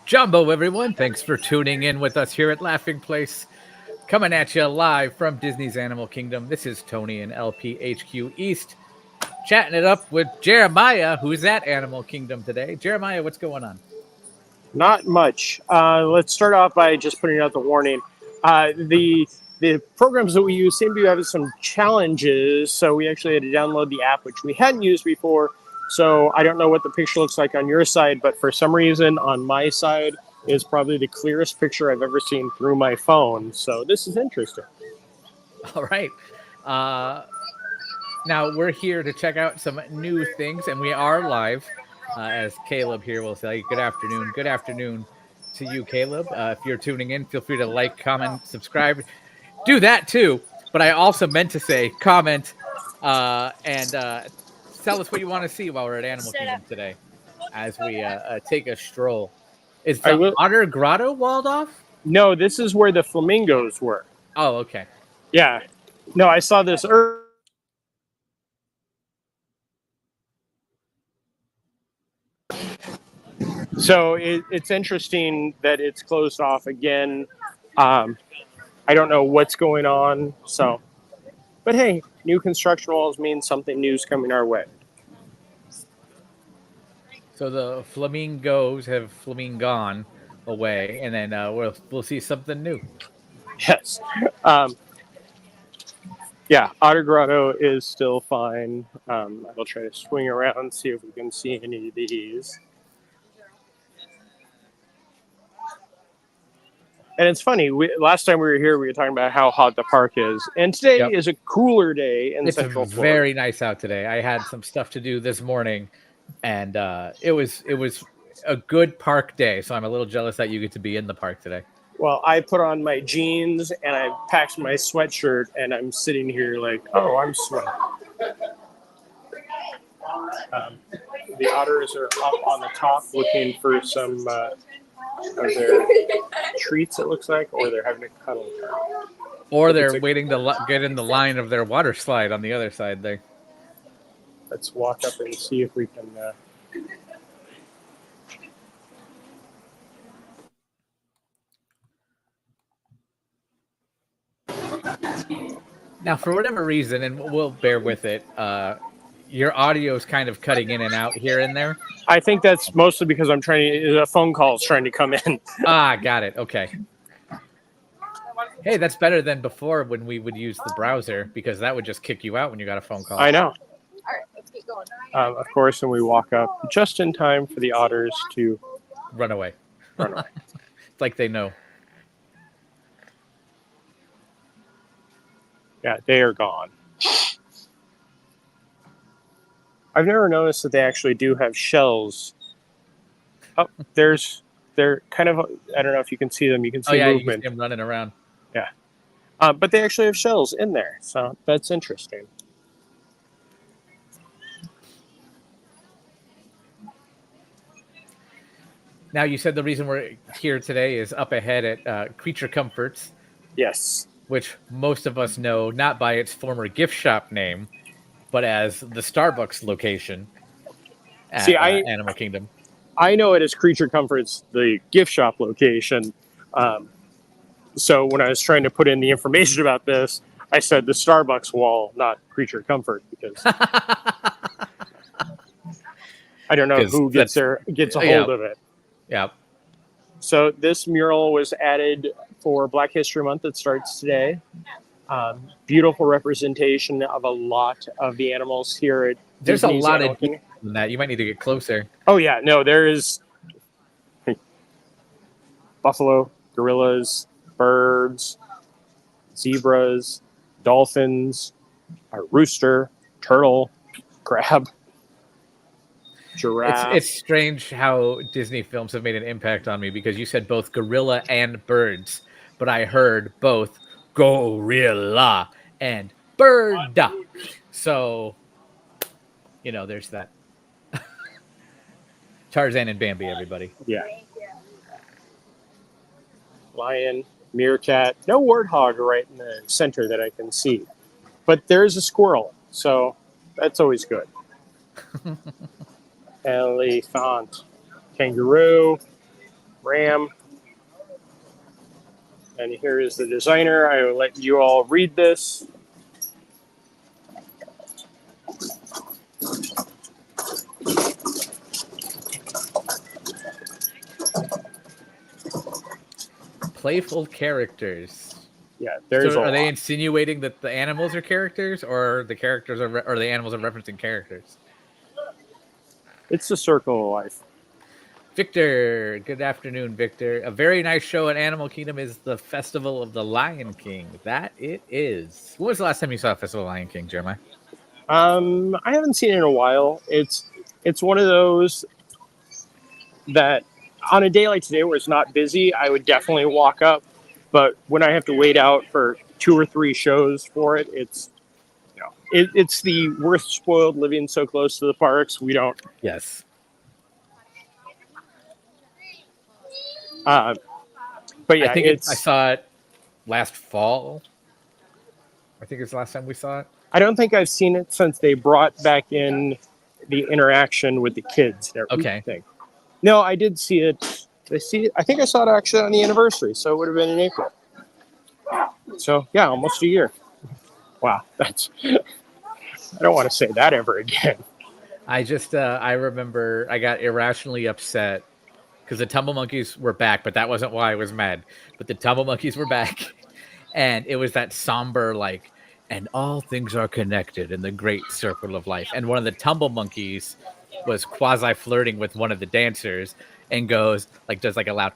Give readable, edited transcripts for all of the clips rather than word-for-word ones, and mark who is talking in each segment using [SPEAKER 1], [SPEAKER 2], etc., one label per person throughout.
[SPEAKER 1] Jumbo, everyone. Thanks for tuning in with us here at Laughing Place. Coming at you live from Disney's Animal Kingdom. This is Tony and LPHQ East, chatting it up with Jeremiah, who's at Animal Kingdom today. Jeremiah, what's going on?
[SPEAKER 2] Not much. Let's start off by just putting out the warning. The programs that we use seem to be having some challenges, so we actually had to download the app, which we hadn't used before. So I don't know what the picture looks like on your side, but for some reason on my side is probably the clearest picture I've ever seen through my phone. So this is interesting.
[SPEAKER 1] All right. Now we're here to check out some new things, and we are live. As Caleb here will say, good afternoon. Good afternoon to you, Caleb. If you're tuning in, feel free to like, comment, subscribe. Do that too. But I also meant to say comment and tell us what you want to see while we're at Animal Kingdom today as we take a stroll. Is the Otter Grotto walled off?
[SPEAKER 2] No, this is where the flamingos were.
[SPEAKER 1] Oh, okay.
[SPEAKER 2] Yeah. No, I saw this earlier. So it's interesting that it's closed off again. I don't know what's going on. So, but hey, new construction walls means something new's coming our way.
[SPEAKER 1] So the flamingos have gone away, and then we'll see something new.
[SPEAKER 2] Yes. Yeah, Otter Grotto is still fine. I'll try to swing around, see if we can see any of these. And it's funny, last time we were here, we were talking about how hot the park is. And today is a cooler day in Central Florida.
[SPEAKER 1] It's very nice out today. I had some stuff to do this morning, and it was a good park day. So I'm a little jealous that you get to be in the park today.
[SPEAKER 2] Well, I put on my jeans, and I packed my sweatshirt, and I'm sitting here like, oh, I'm sweating. The otters are up on the top looking for some... Are there treats, it looks like, or they're having a cuddle time?
[SPEAKER 1] Or they're waiting to get in the line of their water slide on the other side there.
[SPEAKER 2] Let's walk up and see if we can...
[SPEAKER 1] Now, for whatever reason, and we'll bear with it, your audio is kind of cutting in and out here and there.
[SPEAKER 2] I think that's mostly because I'm a phone call is trying to come in.
[SPEAKER 1] Got it. Okay. Hey, that's better than before when we would use the browser, because that would just kick you out when you got a phone call.
[SPEAKER 2] I know.
[SPEAKER 3] All right, let's keep going.
[SPEAKER 2] Of course, and we walk up just in time for the otters to
[SPEAKER 1] run away. It's like they know.
[SPEAKER 2] Yeah, they are gone. I've never noticed that they actually do have shells. Oh, they're kind of, I don't know if you can see them. You can see movement.
[SPEAKER 1] You can see them running around.
[SPEAKER 2] Yeah. But they actually have shells in there. So that's interesting.
[SPEAKER 1] Now, you said the reason we're here today is up ahead at Creature Comforts.
[SPEAKER 2] Yes.
[SPEAKER 1] Which most of us know not by its former gift shop name, but as the Starbucks location at Animal Kingdom.
[SPEAKER 2] I know it as Creature Comforts, the gift shop location. So when I was trying to put in the information about this, I said the Starbucks wall, not Creature Comfort, because I don't know who gets a hold of it.
[SPEAKER 1] Yeah.
[SPEAKER 2] So this mural was added for Black History Month that starts today. Beautiful representation of a lot of the animals here at
[SPEAKER 1] There's
[SPEAKER 2] Disney's
[SPEAKER 1] a lot of detail in that. You might need to get closer.
[SPEAKER 2] Oh, yeah. No, there is buffalo, gorillas, birds, zebras, dolphins, a rooster, turtle, crab, giraffe.
[SPEAKER 1] It's strange how Disney films have made an impact on me, because you said both gorilla and birds, but I heard both gorilla and bird. So, there's that. Tarzan and Bambi, everybody.
[SPEAKER 2] Yeah. Lion, meerkat, no warthog right in the center that I can see, but there's a squirrel, so that's always good. Elephant, kangaroo, ram. And here is the designer. I will let you all read this.
[SPEAKER 1] Playful characters.
[SPEAKER 2] Yeah, there's
[SPEAKER 1] So
[SPEAKER 2] a
[SPEAKER 1] are they
[SPEAKER 2] lot.
[SPEAKER 1] insinuating that the animals are characters, or the characters are, or the animals are referencing characters?
[SPEAKER 2] It's the circle of life.
[SPEAKER 1] Victor, good afternoon, Victor. A very nice show at Animal Kingdom is the Festival of the Lion King. That it is. When was the last time you saw Festival of the Lion King, Jeremiah?
[SPEAKER 2] I haven't seen it in a while. It's one of those that on a day like today where it's not busy, I would definitely walk up. But when I have to wait out for 2 or 3 shows for it, it's the we're spoiled living so close to the parks. We don't.
[SPEAKER 1] Yes.
[SPEAKER 2] But yeah,
[SPEAKER 1] I saw it last fall. I think it's the last time we saw it.
[SPEAKER 2] I don't think I've seen it since they brought back in the interaction with the kids.
[SPEAKER 1] Okay.
[SPEAKER 2] Thing. No, I did see it. I think I saw it actually on the anniversary, so it would have been in April. So yeah, almost a year. Wow, that's. I don't want to say that ever again.
[SPEAKER 1] I remember I got irrationally upset because the Tumble Monkeys were back, but that wasn't why I was mad. But the Tumble Monkeys were back, and it was that somber, like, and all things are connected in the great circle of life. And one of the Tumble Monkeys was quasi flirting with one of the dancers and goes, like, does like a loud,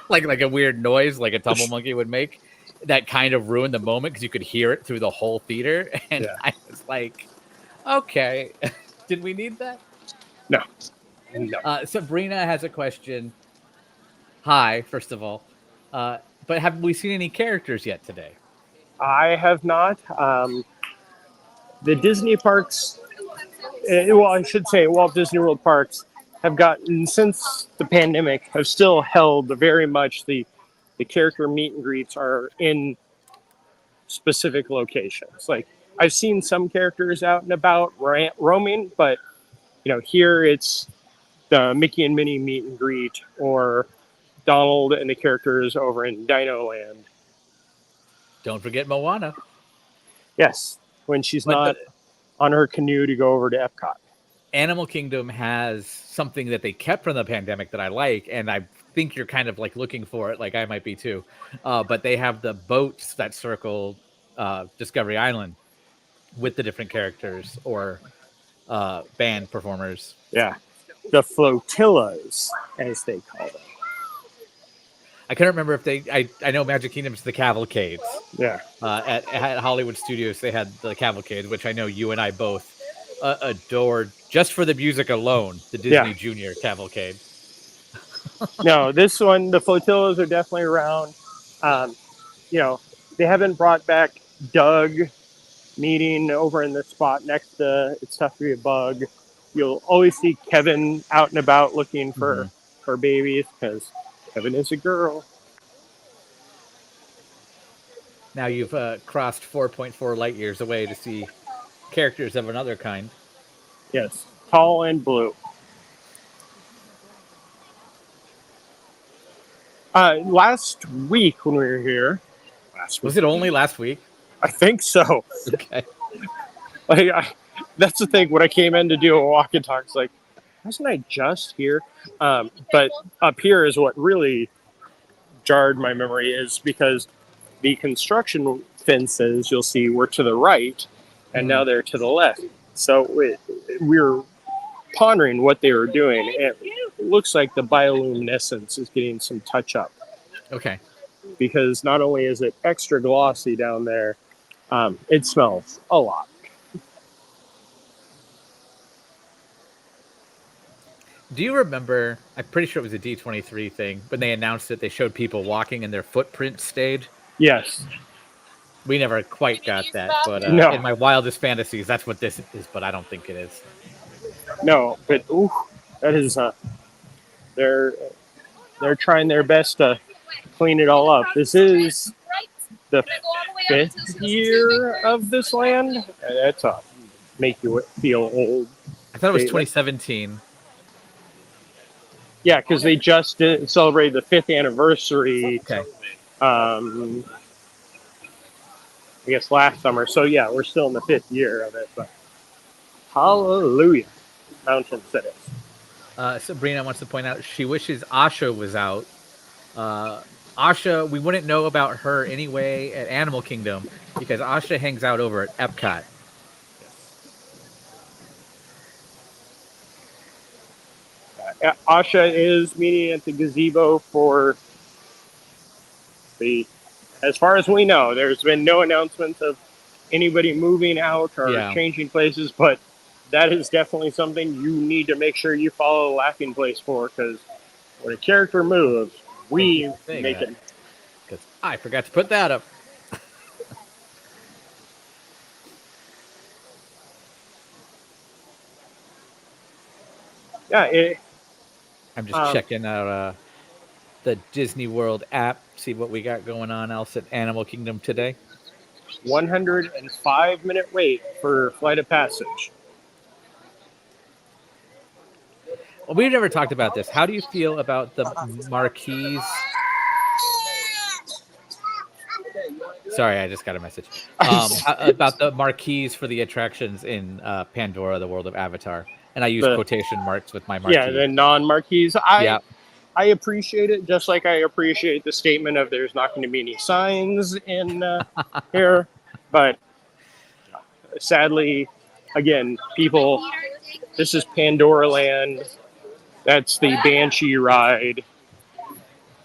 [SPEAKER 1] like a weird noise like a Tumble Monkey would make. That kind of ruined the moment because you could hear it through the whole theater. And yeah. I was like, okay, did we need that?
[SPEAKER 2] No.
[SPEAKER 1] Sabrina has a question. Hi, first of all. But have we seen any characters yet today?
[SPEAKER 2] I have not. The Disney parks, well, I should say Walt Disney World parks have gotten, since the pandemic, have still held very much the character meet and greets are in specific locations. Like, I've seen some characters out and about roaming, but, here it's the Mickey and Minnie meet and greet, or Donald and the characters over in DinoLand.
[SPEAKER 1] Don't forget Moana.
[SPEAKER 2] Yes, when she's not on her canoe to go over to Epcot.
[SPEAKER 1] Animal Kingdom has something that they kept from the pandemic that I like, and I think you're kind of like looking for it, like I might be too. But they have the boats that circle Discovery Island with the different characters or band performers.
[SPEAKER 2] Yeah, the flotillas, as they call them.
[SPEAKER 1] I can't remember if I know Magic Kingdom's the cavalcades.
[SPEAKER 2] Yeah.
[SPEAKER 1] At Hollywood Studios, they had the cavalcade, which I know you and I both adored just for the music alone, the Disney Junior cavalcade.
[SPEAKER 2] No, this one, the flotillas are definitely around. They haven't brought back Doug meeting over in the spot next to It's Tough to Be a Bug. You'll always see Kevin out and about looking for babies because Kevin is a girl.
[SPEAKER 1] Now you've crossed 4.4 light years away to see characters of another kind.
[SPEAKER 2] Yes, tall and blue. Last week when we were here.
[SPEAKER 1] Was it only last week?
[SPEAKER 2] I think so.
[SPEAKER 1] Okay.
[SPEAKER 2] That's the thing. When I came in to do a walk and talk, it's like, wasn't I just here? But up here is what really jarred my memory, is because the construction fences you'll see were to the right, and now they're to the left. So we're pondering what they were doing. It looks like the bioluminescence is getting some touch up.
[SPEAKER 1] Okay.
[SPEAKER 2] Because not only is it extra glossy down there, it smells a lot.
[SPEAKER 1] Do you remember, I'm pretty sure it was a D23 thing, when they announced that they showed people walking and their footprints stayed?
[SPEAKER 2] Yes.
[SPEAKER 1] We never quite got that, but
[SPEAKER 2] no.
[SPEAKER 1] In my wildest fantasies, that's what this is, but I don't think it is.
[SPEAKER 2] No, but that is they're trying their best to clean it all up. This is the 5th year of this land, and that's make you feel old.
[SPEAKER 1] I thought it was 2017.
[SPEAKER 2] Yeah, because they just celebrated the 5th anniversary.
[SPEAKER 1] Okay.
[SPEAKER 2] I guess last summer. So yeah, we're still in the 5th year of it. But hallelujah, Mountain Cities.
[SPEAKER 1] Sabrina wants to point out she wishes Asha was out. Asha, we wouldn't know about her anyway at Animal Kingdom because Asha hangs out over at Epcot.
[SPEAKER 2] Asha is meeting at the gazebo for the, as far as we know, there's been no announcements of anybody moving out or
[SPEAKER 1] Yeah.
[SPEAKER 2] changing places, but that is definitely something you need to make sure you follow the Laughing Place for, because when a character moves, we make it.
[SPEAKER 1] Because I forgot to put that up.
[SPEAKER 2] Yeah,
[SPEAKER 1] I'm just checking out the Disney World app, see what we got going on else at Animal Kingdom today.
[SPEAKER 2] 105-minute wait for Flight of Passage.
[SPEAKER 1] Well, we've never talked about this. How do you feel about the marquees? Sorry, I just got a message. About the marquees for the attractions in Pandora, the World of Avatar. And I use quotation marks with my marquee.
[SPEAKER 2] Yeah, the non-marquees.
[SPEAKER 1] Yeah.
[SPEAKER 2] I appreciate it, just like I appreciate the statement of there's not going to be any signs in here. But sadly, again, people, this is Pandora Land. That's the Banshee ride.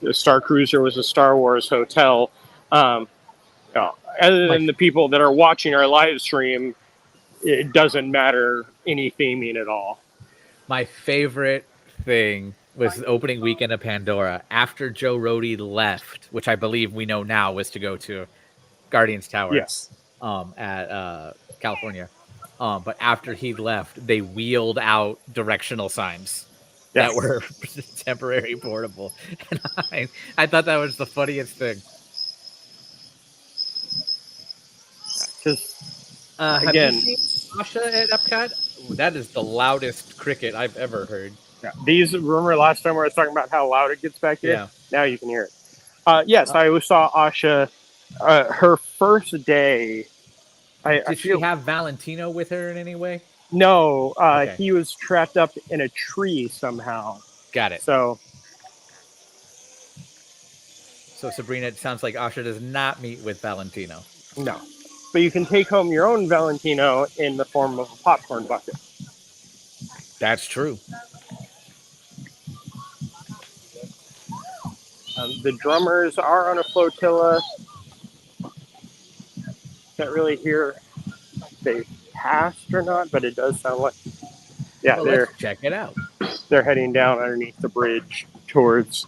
[SPEAKER 2] The Star Cruiser was a Star Wars hotel. Other than the people that are watching our live stream, it doesn't matter any theming at all.
[SPEAKER 1] My favorite thing was the opening weekend of Pandora after Joe Rohde left, which I believe we know now was to go to Guardians Tower.
[SPEAKER 2] Yes.
[SPEAKER 1] At California. But after he left, they wheeled out directional signs that were temporary portable. And I thought that was the funniest thing.
[SPEAKER 2] Again,
[SPEAKER 1] have you seen Asha at Epcot? Ooh, that is the loudest cricket I've ever heard.
[SPEAKER 2] Yeah. Remember last time I was talking about how loud it gets back here?
[SPEAKER 1] Yeah.
[SPEAKER 2] Now you can hear it. Yes, I saw Asha her first day.
[SPEAKER 1] Did she have Valentino with her in any way?
[SPEAKER 2] No, he was trapped up in a tree somehow.
[SPEAKER 1] Got it.
[SPEAKER 2] So
[SPEAKER 1] Sabrina, it sounds like Asha does not meet with Valentino.
[SPEAKER 2] No. But you can take home your own Valentino in the form of a popcorn bucket.
[SPEAKER 1] That's true.
[SPEAKER 2] The drummers are on a flotilla. Can't really hear if they passed or not, but it does sound like, yeah,
[SPEAKER 1] let's check it out.
[SPEAKER 2] They're heading down underneath the bridge towards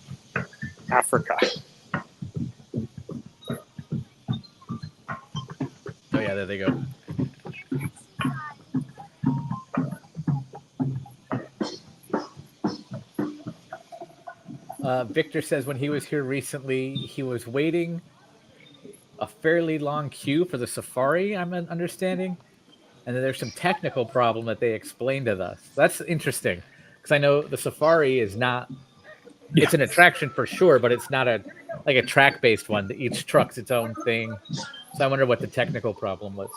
[SPEAKER 2] Africa.
[SPEAKER 1] Oh yeah, there they go. Victor says when he was here recently, he was waiting a fairly long queue for the safari, I'm understanding. And then there's some technical problem that they explained to us. That's interesting. Because I know the safari is not, it's an attraction for sure, but it's not a track-based one. Each truck's its own thing. So I wonder what the technical problem was.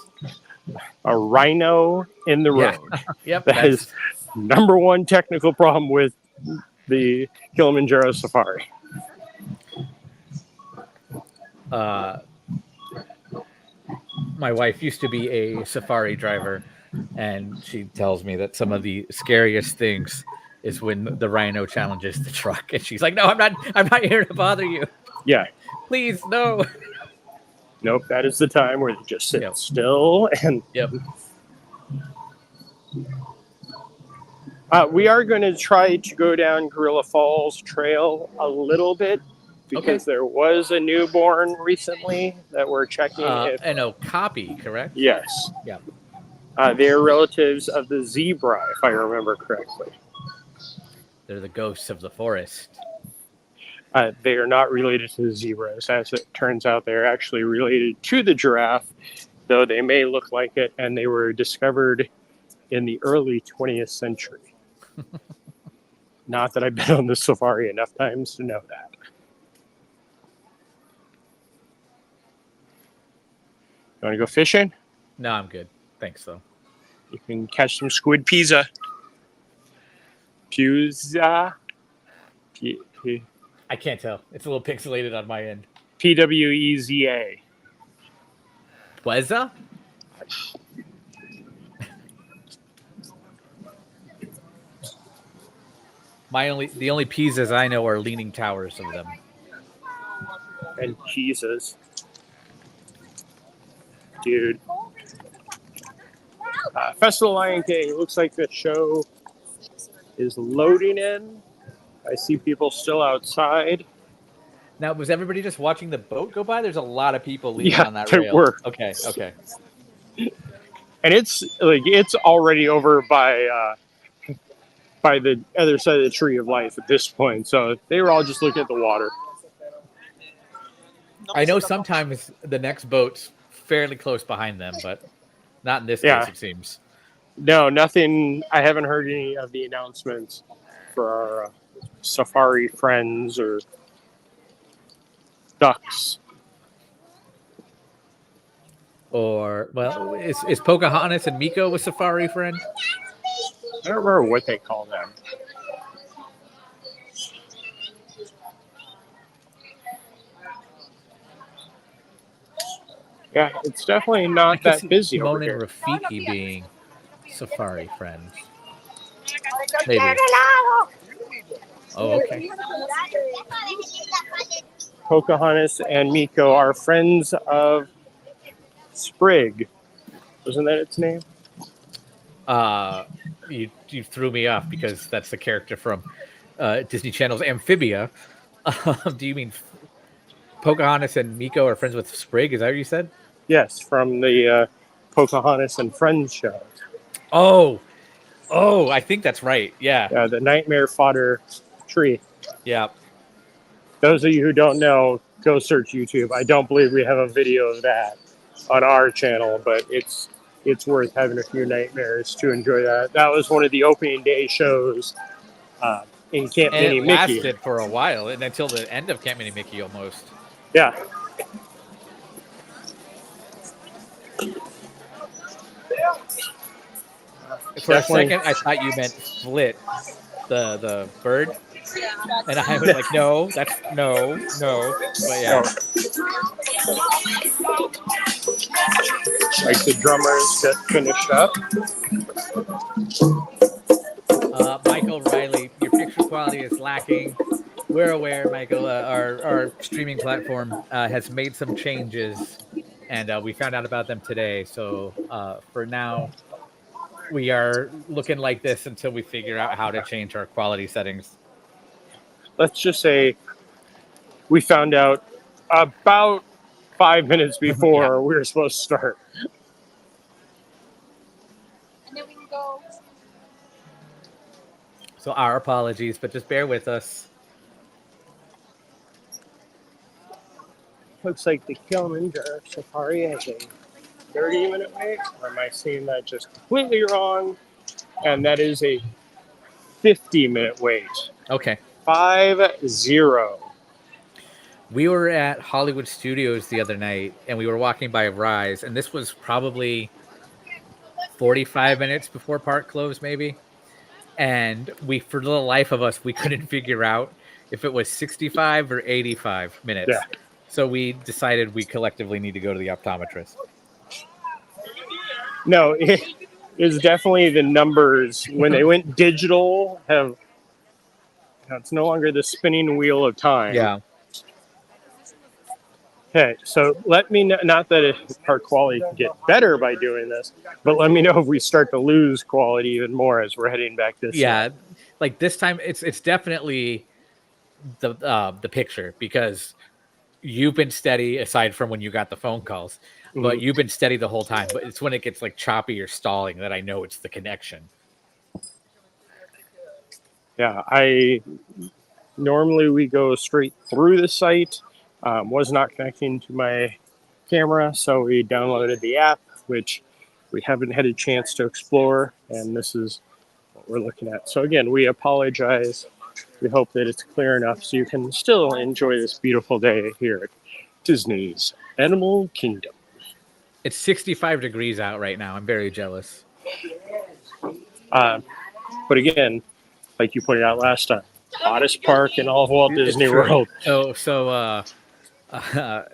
[SPEAKER 2] A rhino in the road.
[SPEAKER 1] Yep.
[SPEAKER 2] That is number one technical problem with the Kilimanjaro Safari.
[SPEAKER 1] My wife used to be a safari driver, and she tells me that some of the scariest things is when the rhino challenges the truck, and she's like, "No, I'm not here to bother you.
[SPEAKER 2] Yeah,
[SPEAKER 1] please, no."
[SPEAKER 2] Nope, that is the time where they just sit still and.
[SPEAKER 1] Yep.
[SPEAKER 2] We are going to try to go down Gorilla Falls Trail a little bit because there was a newborn recently that we're checking.
[SPEAKER 1] An Okapi, correct?
[SPEAKER 2] Yes.
[SPEAKER 1] Yeah.
[SPEAKER 2] They're relatives of the zebra, if I remember correctly.
[SPEAKER 1] They're the ghosts of the forest.
[SPEAKER 2] They are not related to the zebras. As it turns out, they're actually related to the giraffe, though they may look like it, and they were discovered in the early 20th century. Not that I've been on the safari enough times to know that. You want to go fishing?
[SPEAKER 1] No, I'm good. Thanks, though.
[SPEAKER 2] You can catch some squid pizza. Puzza.
[SPEAKER 1] I can't tell. It's a little pixelated on my end.
[SPEAKER 2] Pweza.
[SPEAKER 1] Weza? The only pizzas I know are leaning towers of them.
[SPEAKER 2] And cheeses. Dude. Festival Lion King. Looks like the show is loading in. I see people still outside.
[SPEAKER 1] Now, was everybody just watching the boat go by? There's a lot of people leaning on that
[SPEAKER 2] there
[SPEAKER 1] rail.
[SPEAKER 2] were.
[SPEAKER 1] Okay.
[SPEAKER 2] And it's already over by the other side of the tree of life at this point. So they were all just looking at the water.
[SPEAKER 1] I know sometimes the next boat's fairly close behind them, but not in this case, it seems.
[SPEAKER 2] No, nothing. I haven't heard any of the announcements for our safari friends or ducks.
[SPEAKER 1] Or, well, is Pocahontas and Miko a safari friend?
[SPEAKER 2] I don't remember what they call them. Yeah, it's definitely not that busy over
[SPEAKER 1] Timon
[SPEAKER 2] here.
[SPEAKER 1] and Rafiki being safari friends. Maybe. Oh, okay.
[SPEAKER 2] Pocahontas and Miko are friends of Sprig. Wasn't that its name?
[SPEAKER 1] You threw me off because that's the character from Disney Channel's Amphibia. Do you mean Pocahontas and Miko are friends with Sprig? Is that what you said?
[SPEAKER 2] Yes, from the Pocahontas and Friends show.
[SPEAKER 1] Oh, I think that's right. Yeah.
[SPEAKER 2] The Nightmare Fodder tree.
[SPEAKER 1] Yeah.
[SPEAKER 2] Those of you who don't know, go search YouTube. I don't believe we have a video of that on our channel, but it's worth having a few nightmares to enjoy that. That was one of the opening day shows in Camp Mini Mickey.
[SPEAKER 1] It lasted for a while, and until the end of Camp Mini Mickey almost.
[SPEAKER 2] Yeah.
[SPEAKER 1] For a second, I thought you meant Flit, the bird. And I was like, no. But yeah.
[SPEAKER 2] Like the drummers just finished up.
[SPEAKER 1] Michael Riley, your picture quality is lacking. We're aware, Michael. Our streaming platform has made some changes, and we found out about them today. So for now, we are looking like this until we figure out how to change our quality settings.
[SPEAKER 2] Let's just say we found out about 5 minutes before we were supposed to start.
[SPEAKER 3] And then we can go.
[SPEAKER 1] So our apologies, but just bear with us.
[SPEAKER 2] Looks like the Kilimanjaro Safari has a 30-minute wait, or am I seeing that just completely wrong? And that is a 50-minute wait.
[SPEAKER 1] Okay.
[SPEAKER 2] 5-0.
[SPEAKER 1] We were at Hollywood Studios the other night, and we were walking by Rise, and this was probably 45 minutes before park closed, maybe. And for the life of us, we couldn't figure out if it was 65 or 85 minutes.
[SPEAKER 2] Yeah.
[SPEAKER 1] So we decided we collectively need to go to the optometrist.
[SPEAKER 2] No, it is definitely the numbers. When they went digital, it's no longer the spinning wheel of time.
[SPEAKER 1] Yeah.
[SPEAKER 2] Okay, so let me know, not that our quality can get better by doing this, but let me know if we start to lose quality even more as we're heading back this way.
[SPEAKER 1] Like this time it's definitely the picture, because you've been steady aside from when you got the phone calls, but you've been steady the whole time. But it's when it gets like choppy or stalling that I know it's the connection.
[SPEAKER 2] Yeah, normally we go straight through the site. Was not connecting to my camera, so we downloaded the app, which we haven't had a chance to explore, and this is what we're looking at. So again, we apologize we hope that it's clear enough so you can still enjoy this beautiful day here at Disney's Animal Kingdom.
[SPEAKER 1] It's 65 degrees out right now. I'm very jealous.
[SPEAKER 2] But again, like you pointed out last time, hottest park in all of Walt Disney
[SPEAKER 1] True.
[SPEAKER 2] World.
[SPEAKER 1] So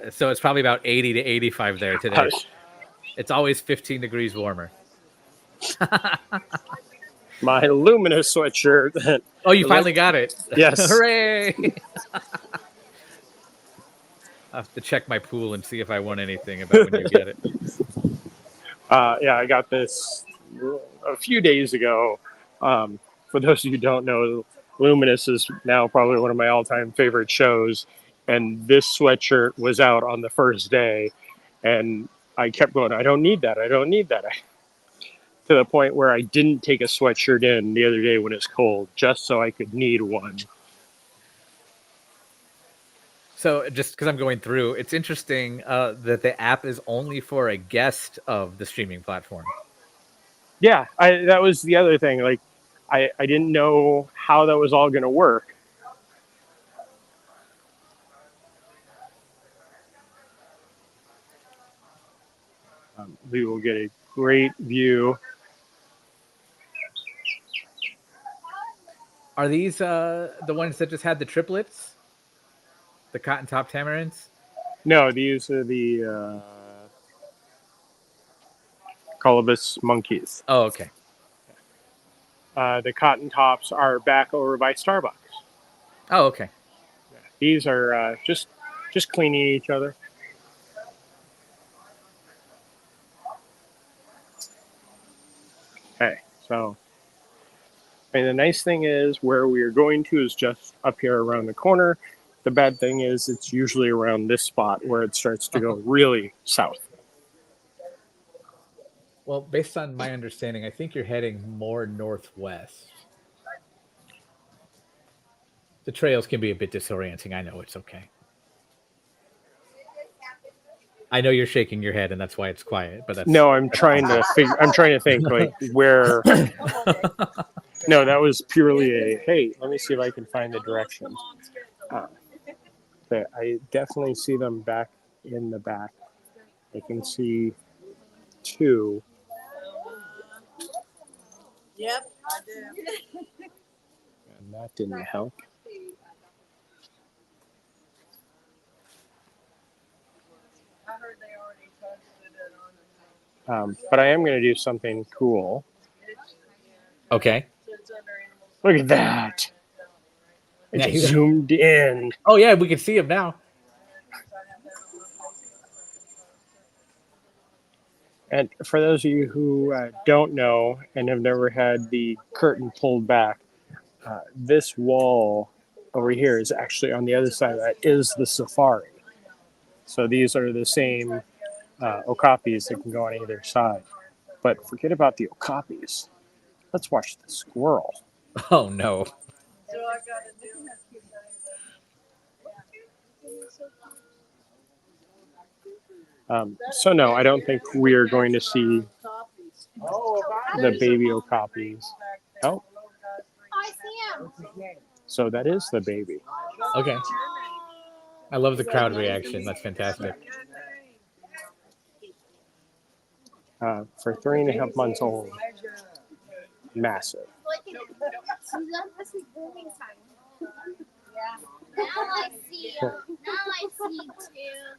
[SPEAKER 1] it's probably about 80 to 85 there today. It's always 15 degrees warmer.
[SPEAKER 2] My luminous sweatshirt.
[SPEAKER 1] Oh, you finally got it.
[SPEAKER 2] Yes.
[SPEAKER 1] Hooray! I'll have to check my pool and see if I won anything about when you get it.
[SPEAKER 2] Yeah, I got this a few days ago. For those of you who don't know, Luminous is now probably one of my all-time favorite shows, and this sweatshirt was out on the first day, and I kept going, I don't need that, to the point where I didn't take a sweatshirt in the other day when it's cold, just so I could need one.
[SPEAKER 1] So just because I'm going through, it's interesting that the app is only for a guest of the streaming platform.
[SPEAKER 2] Yeah, that was the other thing. Like, I didn't know how that was all going to work. We will get a great view.
[SPEAKER 1] Are these the ones that just had the triplets? The cotton top tamarins?
[SPEAKER 2] No, these are the colobus monkeys.
[SPEAKER 1] Oh, okay.
[SPEAKER 2] The cotton tops are back over by Starbucks.
[SPEAKER 1] Oh, okay.
[SPEAKER 2] These are just cleaning each other. Okay, so I mean, the nice thing is where we are going to is just up here around the corner. The bad thing is it's usually around this spot where it starts to go really south.
[SPEAKER 1] Well, based on my understanding, I think you're heading more northwest. The trails can be a bit disorienting. I know, it's okay. I know you're shaking your head, and that's why it's quiet. But that's
[SPEAKER 2] No, I'm trying to think like where. No, that was purely a hey. Let me see if I can find the directions. Okay, I definitely see them back in the back. I can see two.
[SPEAKER 3] Yep, I do.
[SPEAKER 2] And that didn't help.
[SPEAKER 3] I heard they already posted it on the
[SPEAKER 2] But I am going to do something cool.
[SPEAKER 1] okay.
[SPEAKER 2] Look at that. I
[SPEAKER 1] Yeah,
[SPEAKER 2] just zoomed in.
[SPEAKER 1] Oh yeah, we can see him now.
[SPEAKER 2] And for those of you who don't know and have never had the curtain pulled back, this wall over here is actually on the other side of that is the safari. So these are the same Okapis that can go on either side. But forget about the Okapis. Let's watch the squirrel.
[SPEAKER 1] Oh no.
[SPEAKER 3] So I gotta do
[SPEAKER 2] So no, I don't think we are going to see the baby Okapis. Oh,
[SPEAKER 3] I see him.
[SPEAKER 2] so that is the baby.
[SPEAKER 1] Okay. I love the crowd reaction. That's fantastic.
[SPEAKER 2] For 3.5 months old. Massive.
[SPEAKER 3] Now I see him. Now I see two.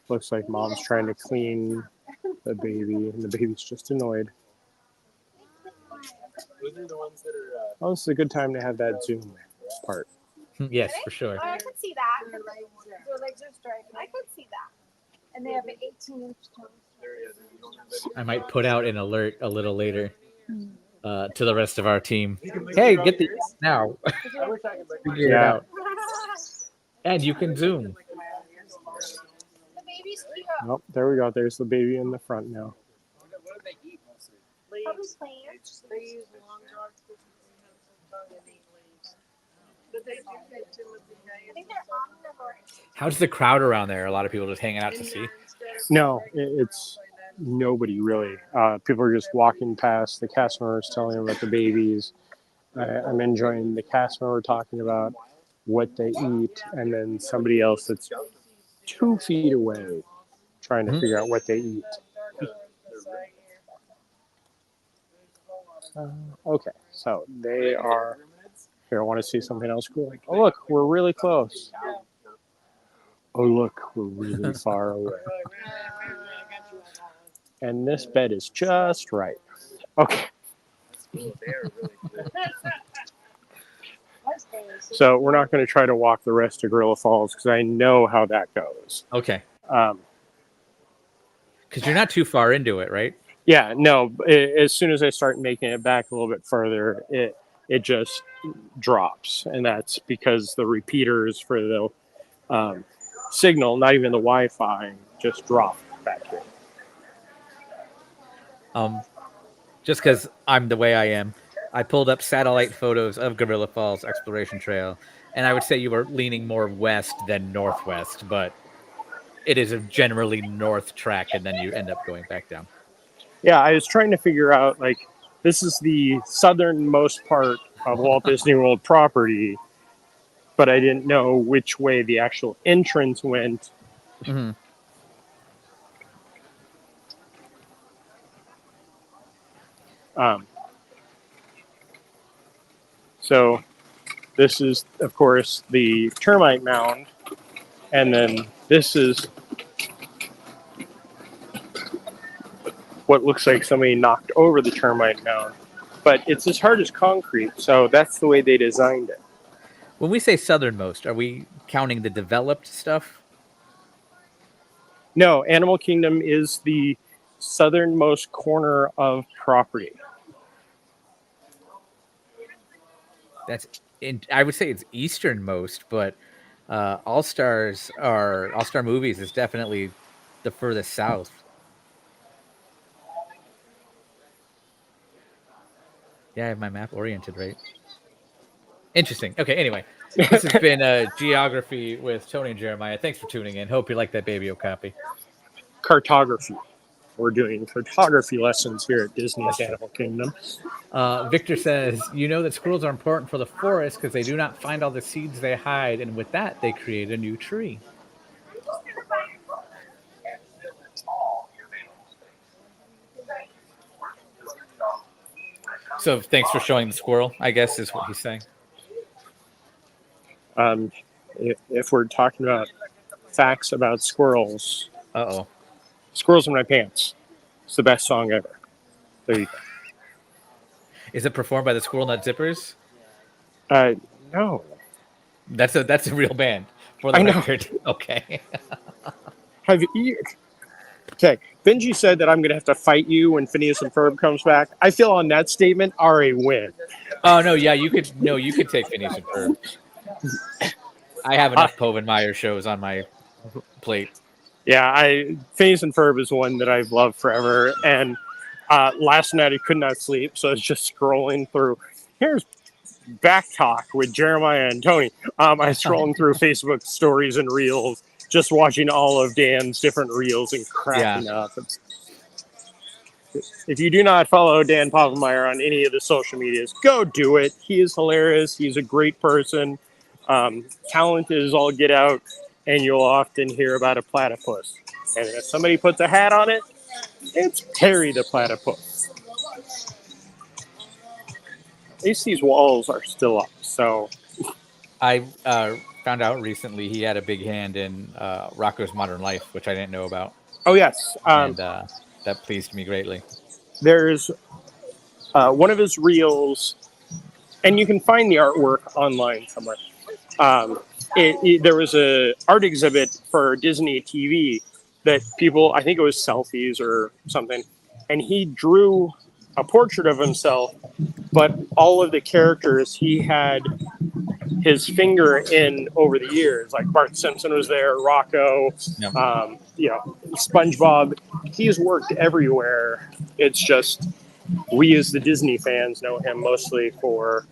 [SPEAKER 2] Looks like mom's trying to clean the baby, and the baby's just annoyed. Oh, this is a good time to have that zoom part.
[SPEAKER 1] Yes, for sure.
[SPEAKER 3] Oh, I could see that. Their legs are straight. I could see that. And they have an 18-inch toe.
[SPEAKER 1] I might put out an alert a little later to the rest of our team. Hey, get the now. Figure it out. And you can zoom.
[SPEAKER 3] The baby's cute.
[SPEAKER 2] Oh, there we go. There's the baby in the front now.
[SPEAKER 3] Probably plants.
[SPEAKER 4] They use long dogs because they have some tongue and eat leaves. But they do take Timothy
[SPEAKER 3] I think they're omnivores.
[SPEAKER 1] How's the crowd around there? A lot of people just hanging out to see.
[SPEAKER 2] No, it's nobody really. People are just walking past. The cast members telling them about the babies. I'm enjoying the cast member talking about what they eat, and then somebody else that's 2 feet away trying to figure out what they eat. Okay, so they are here. I want to see something else cool. Oh, look, we're really close. Oh, look, we're really far away. And this bed is just right. Okay. So we're not going to try to walk the rest of Gorilla Falls because I know how that goes.
[SPEAKER 1] Okay.
[SPEAKER 2] Um,
[SPEAKER 1] Because you're not too far into it, right?
[SPEAKER 2] yeah, no. As soon as I start making it back a little bit further, it just drops, and that's because the repeaters for the signal, not even the Wi-Fi, just drop back here.
[SPEAKER 1] Just because I'm the way I am, I pulled up satellite photos of Gorilla Falls Exploration Trail, and I would say you were leaning more west than northwest, but it is a generally north track, and then you end up going back down.
[SPEAKER 2] Yeah, I was trying to figure out, like, this is the southernmost part of Walt Disney World property, but I didn't know which way the actual entrance went.
[SPEAKER 1] Mm-hmm.
[SPEAKER 2] So this is, of course, the termite mound, and then this is what looks like somebody knocked over the termite mound. But it's as hard as concrete, so that's the way they designed it.
[SPEAKER 1] When we say southernmost, are we counting the developed stuff?
[SPEAKER 2] No, Animal Kingdom is the southernmost corner of property.
[SPEAKER 1] I would say it's easternmost, but All Star Movies is definitely the furthest south. Yeah, I have my map oriented right. Interesting. Okay, anyway, this has been Geography with Tony and Jeremiah. Thanks for tuning in. Hope you like that baby Okapi.
[SPEAKER 2] Cartography. We're doing cartography lessons here at Disney's Animal Kingdom.
[SPEAKER 1] Victor says, you know that squirrels are important for the forest because they do not find all the seeds they hide, and with that, they create a new tree. So thanks for showing the squirrel, I guess is what he's saying.
[SPEAKER 2] If we're talking about facts about squirrels,
[SPEAKER 1] Uh-oh.
[SPEAKER 2] Squirrels in My Pants. It's the best song ever. There you go.
[SPEAKER 1] Is it performed by the Squirrel Nut Zippers?
[SPEAKER 2] No.
[SPEAKER 1] That's a real band for the record. Okay.
[SPEAKER 2] Have you? Okay. Benji said that I'm going to have to fight you when Phineas and Ferb comes back. I feel on that statement are a win.
[SPEAKER 1] Oh no, yeah, you could take Phineas and Ferb. I have enough Pove and Meyer shows on my plate.
[SPEAKER 2] Yeah, Phineas and Ferb is one that I've loved forever, and last night I could not sleep, so I was just scrolling through. Here's back talk with Jeremiah and Tony. I was scrolling through Facebook stories and reels, just watching all of Dan's different reels and cracking up. If you do not follow Dan Povenmire on any of the social medias, go do it. He is hilarious. He's a great person. Talented as all get out, and you'll often hear about a platypus. And if somebody puts a hat on it, it's Terry the platypus. At least these walls are still up. So
[SPEAKER 1] I found out recently he had a big hand in Rocco's Modern Life, which I didn't know about.
[SPEAKER 2] Oh, yes.
[SPEAKER 1] And that pleased me greatly.
[SPEAKER 2] There's one of his reels, and you can find the artwork online somewhere. There was a art exhibit for Disney TV that people, I think it was selfies or something, and he drew a portrait of himself, but all of the characters he had his finger in over the years. Like Bart Simpson was there, Rocco, SpongeBob. He's worked everywhere. It's just we as the Disney fans know him mostly for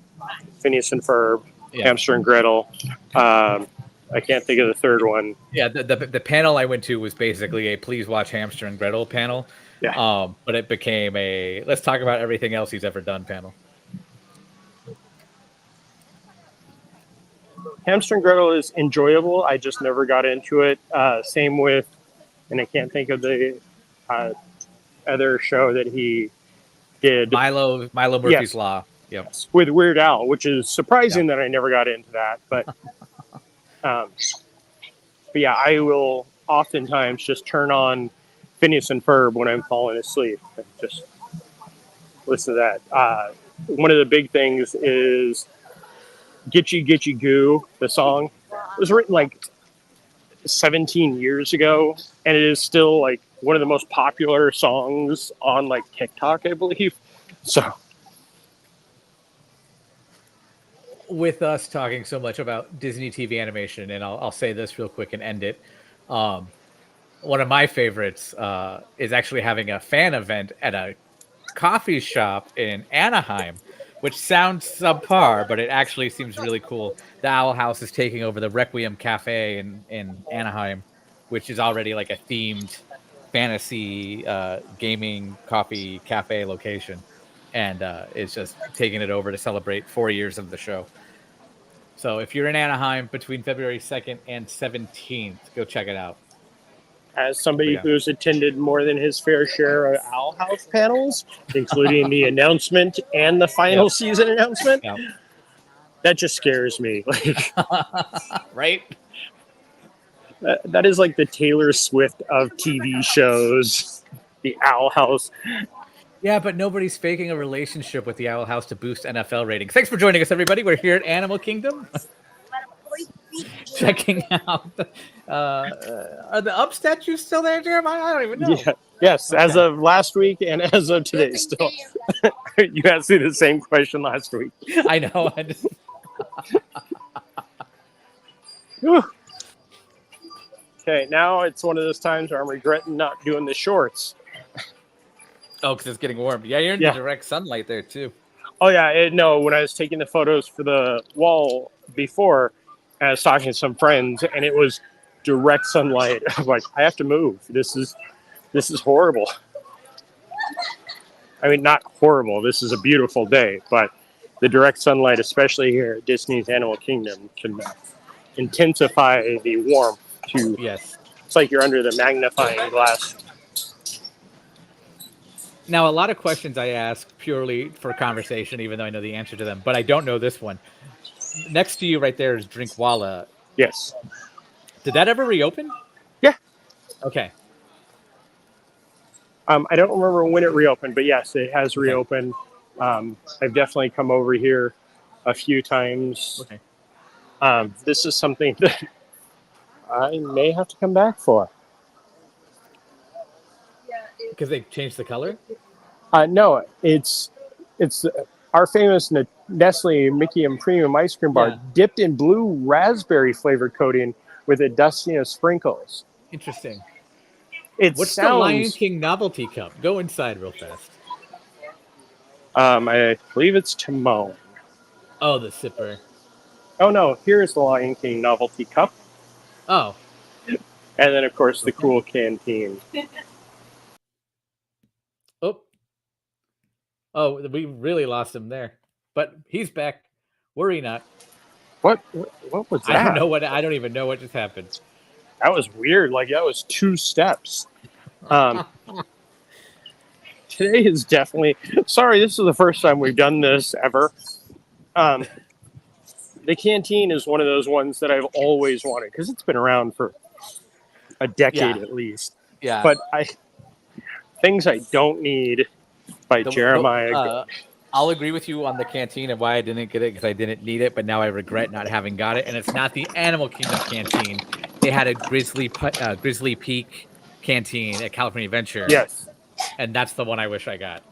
[SPEAKER 2] Phineas and Ferb, Hamster and Gretel. I can't think of the third one.
[SPEAKER 1] Yeah, the panel I went to was basically a please watch Hamster and Gretel panel.
[SPEAKER 2] Yeah.
[SPEAKER 1] But it became a let's talk about everything else he's ever done panel.
[SPEAKER 2] Hamster and Gretel is enjoyable. I just never got into it. Same with, and I can't think of the other show that he did.
[SPEAKER 1] Milo Murphy's
[SPEAKER 2] Yes.
[SPEAKER 1] Law. Yep.
[SPEAKER 2] With Weird Al, which is surprising that I never got into that. But yeah, I will oftentimes just turn on Phineas and Ferb when I'm falling asleep and just listen to that. One of the big things is Gitchy Gitchy Goo, the song. It was written like 17 years ago, and it is still like one of the most popular songs on like TikTok, I believe. So
[SPEAKER 1] With us talking so much about Disney TV animation, and I'll say this real quick and end it. One of my favorites is actually having a fan event at a coffee shop in Anaheim, which sounds subpar, but it actually seems really cool. The Owl House is taking over the Requiem Cafe in Anaheim, which is already like a themed fantasy gaming coffee cafe location, and it's just taking it over to celebrate 4 years of the show. So if you're in Anaheim between February 2nd and 17th, go check it out.
[SPEAKER 2] as somebody who's attended more than his fair share of Owl House panels, including the announcement and the final season announcement, that just scares me. Like,
[SPEAKER 1] right?
[SPEAKER 2] That is like the Taylor Swift of TV shows, the Owl House.
[SPEAKER 1] Yeah, but nobody's faking a relationship with the Owl House to boost NFL ratings. Thanks for joining us, everybody. We're here at Animal Kingdom. Checking out. Are the Up statues still there, Jeremiah? I don't even know.
[SPEAKER 2] Yeah. Yes, as of last week and as of today still. You asked me the same question last week.
[SPEAKER 1] I know.
[SPEAKER 2] Okay, now it's one of those times where I'm regretting not doing the shorts.
[SPEAKER 1] Oh, because it's getting warm. Yeah, you're in the direct sunlight there, too.
[SPEAKER 2] Oh, yeah. No, when I was taking the photos for the wall before, I was talking to some friends, and it was direct sunlight. I was like, I have to move. This is horrible. I mean, not horrible. This is a beautiful day, but the direct sunlight, especially here at Disney's Animal Kingdom, can intensify the warmth to...
[SPEAKER 1] Yes.
[SPEAKER 2] It's like you're under the magnifying glass.
[SPEAKER 1] Now, a lot of questions I ask purely for conversation, even though I know the answer to them, but I don't know this one. Next to you right there is Drinkwalla.
[SPEAKER 2] Yes.
[SPEAKER 1] Did that ever reopen?
[SPEAKER 2] Yeah.
[SPEAKER 1] Okay.
[SPEAKER 2] I don't remember when it reopened, but yes, it has reopened. I've definitely come over here a few times.
[SPEAKER 1] Okay.
[SPEAKER 2] This is something that I may have to come back for.
[SPEAKER 1] Because they changed the color?
[SPEAKER 2] No, it's our famous Nestle Mickey and Premium ice cream bar dipped in blue raspberry flavored coating with a dusting of sprinkles.
[SPEAKER 1] Interesting.
[SPEAKER 2] What's
[SPEAKER 1] the Lion King novelty cup? Go inside real fast.
[SPEAKER 2] I believe it's Timon.
[SPEAKER 1] Oh, the sipper.
[SPEAKER 2] Oh no, here's the Lion King novelty cup.
[SPEAKER 1] Oh.
[SPEAKER 2] And then of course the cool canteen.
[SPEAKER 1] Oh, we really lost him there, but he's back. Worry not.
[SPEAKER 2] What was that?
[SPEAKER 1] I don't even know what just happened.
[SPEAKER 2] That was weird. Like that was 2 steps. Today is definitely. Sorry, this is the first time we've done this ever. The canteen is one of those ones that I've always wanted because it's been around for a decade at least.
[SPEAKER 1] Yeah.
[SPEAKER 2] But things I don't need. By Jeremiah.
[SPEAKER 1] I'll agree with you on the canteen and why I didn't get it because I didn't need it, but now I regret not having got it. And it's not the Animal Kingdom canteen. They had a Grizzly Peak canteen at California Adventure.
[SPEAKER 2] Yes.
[SPEAKER 1] And that's the one I wish I got.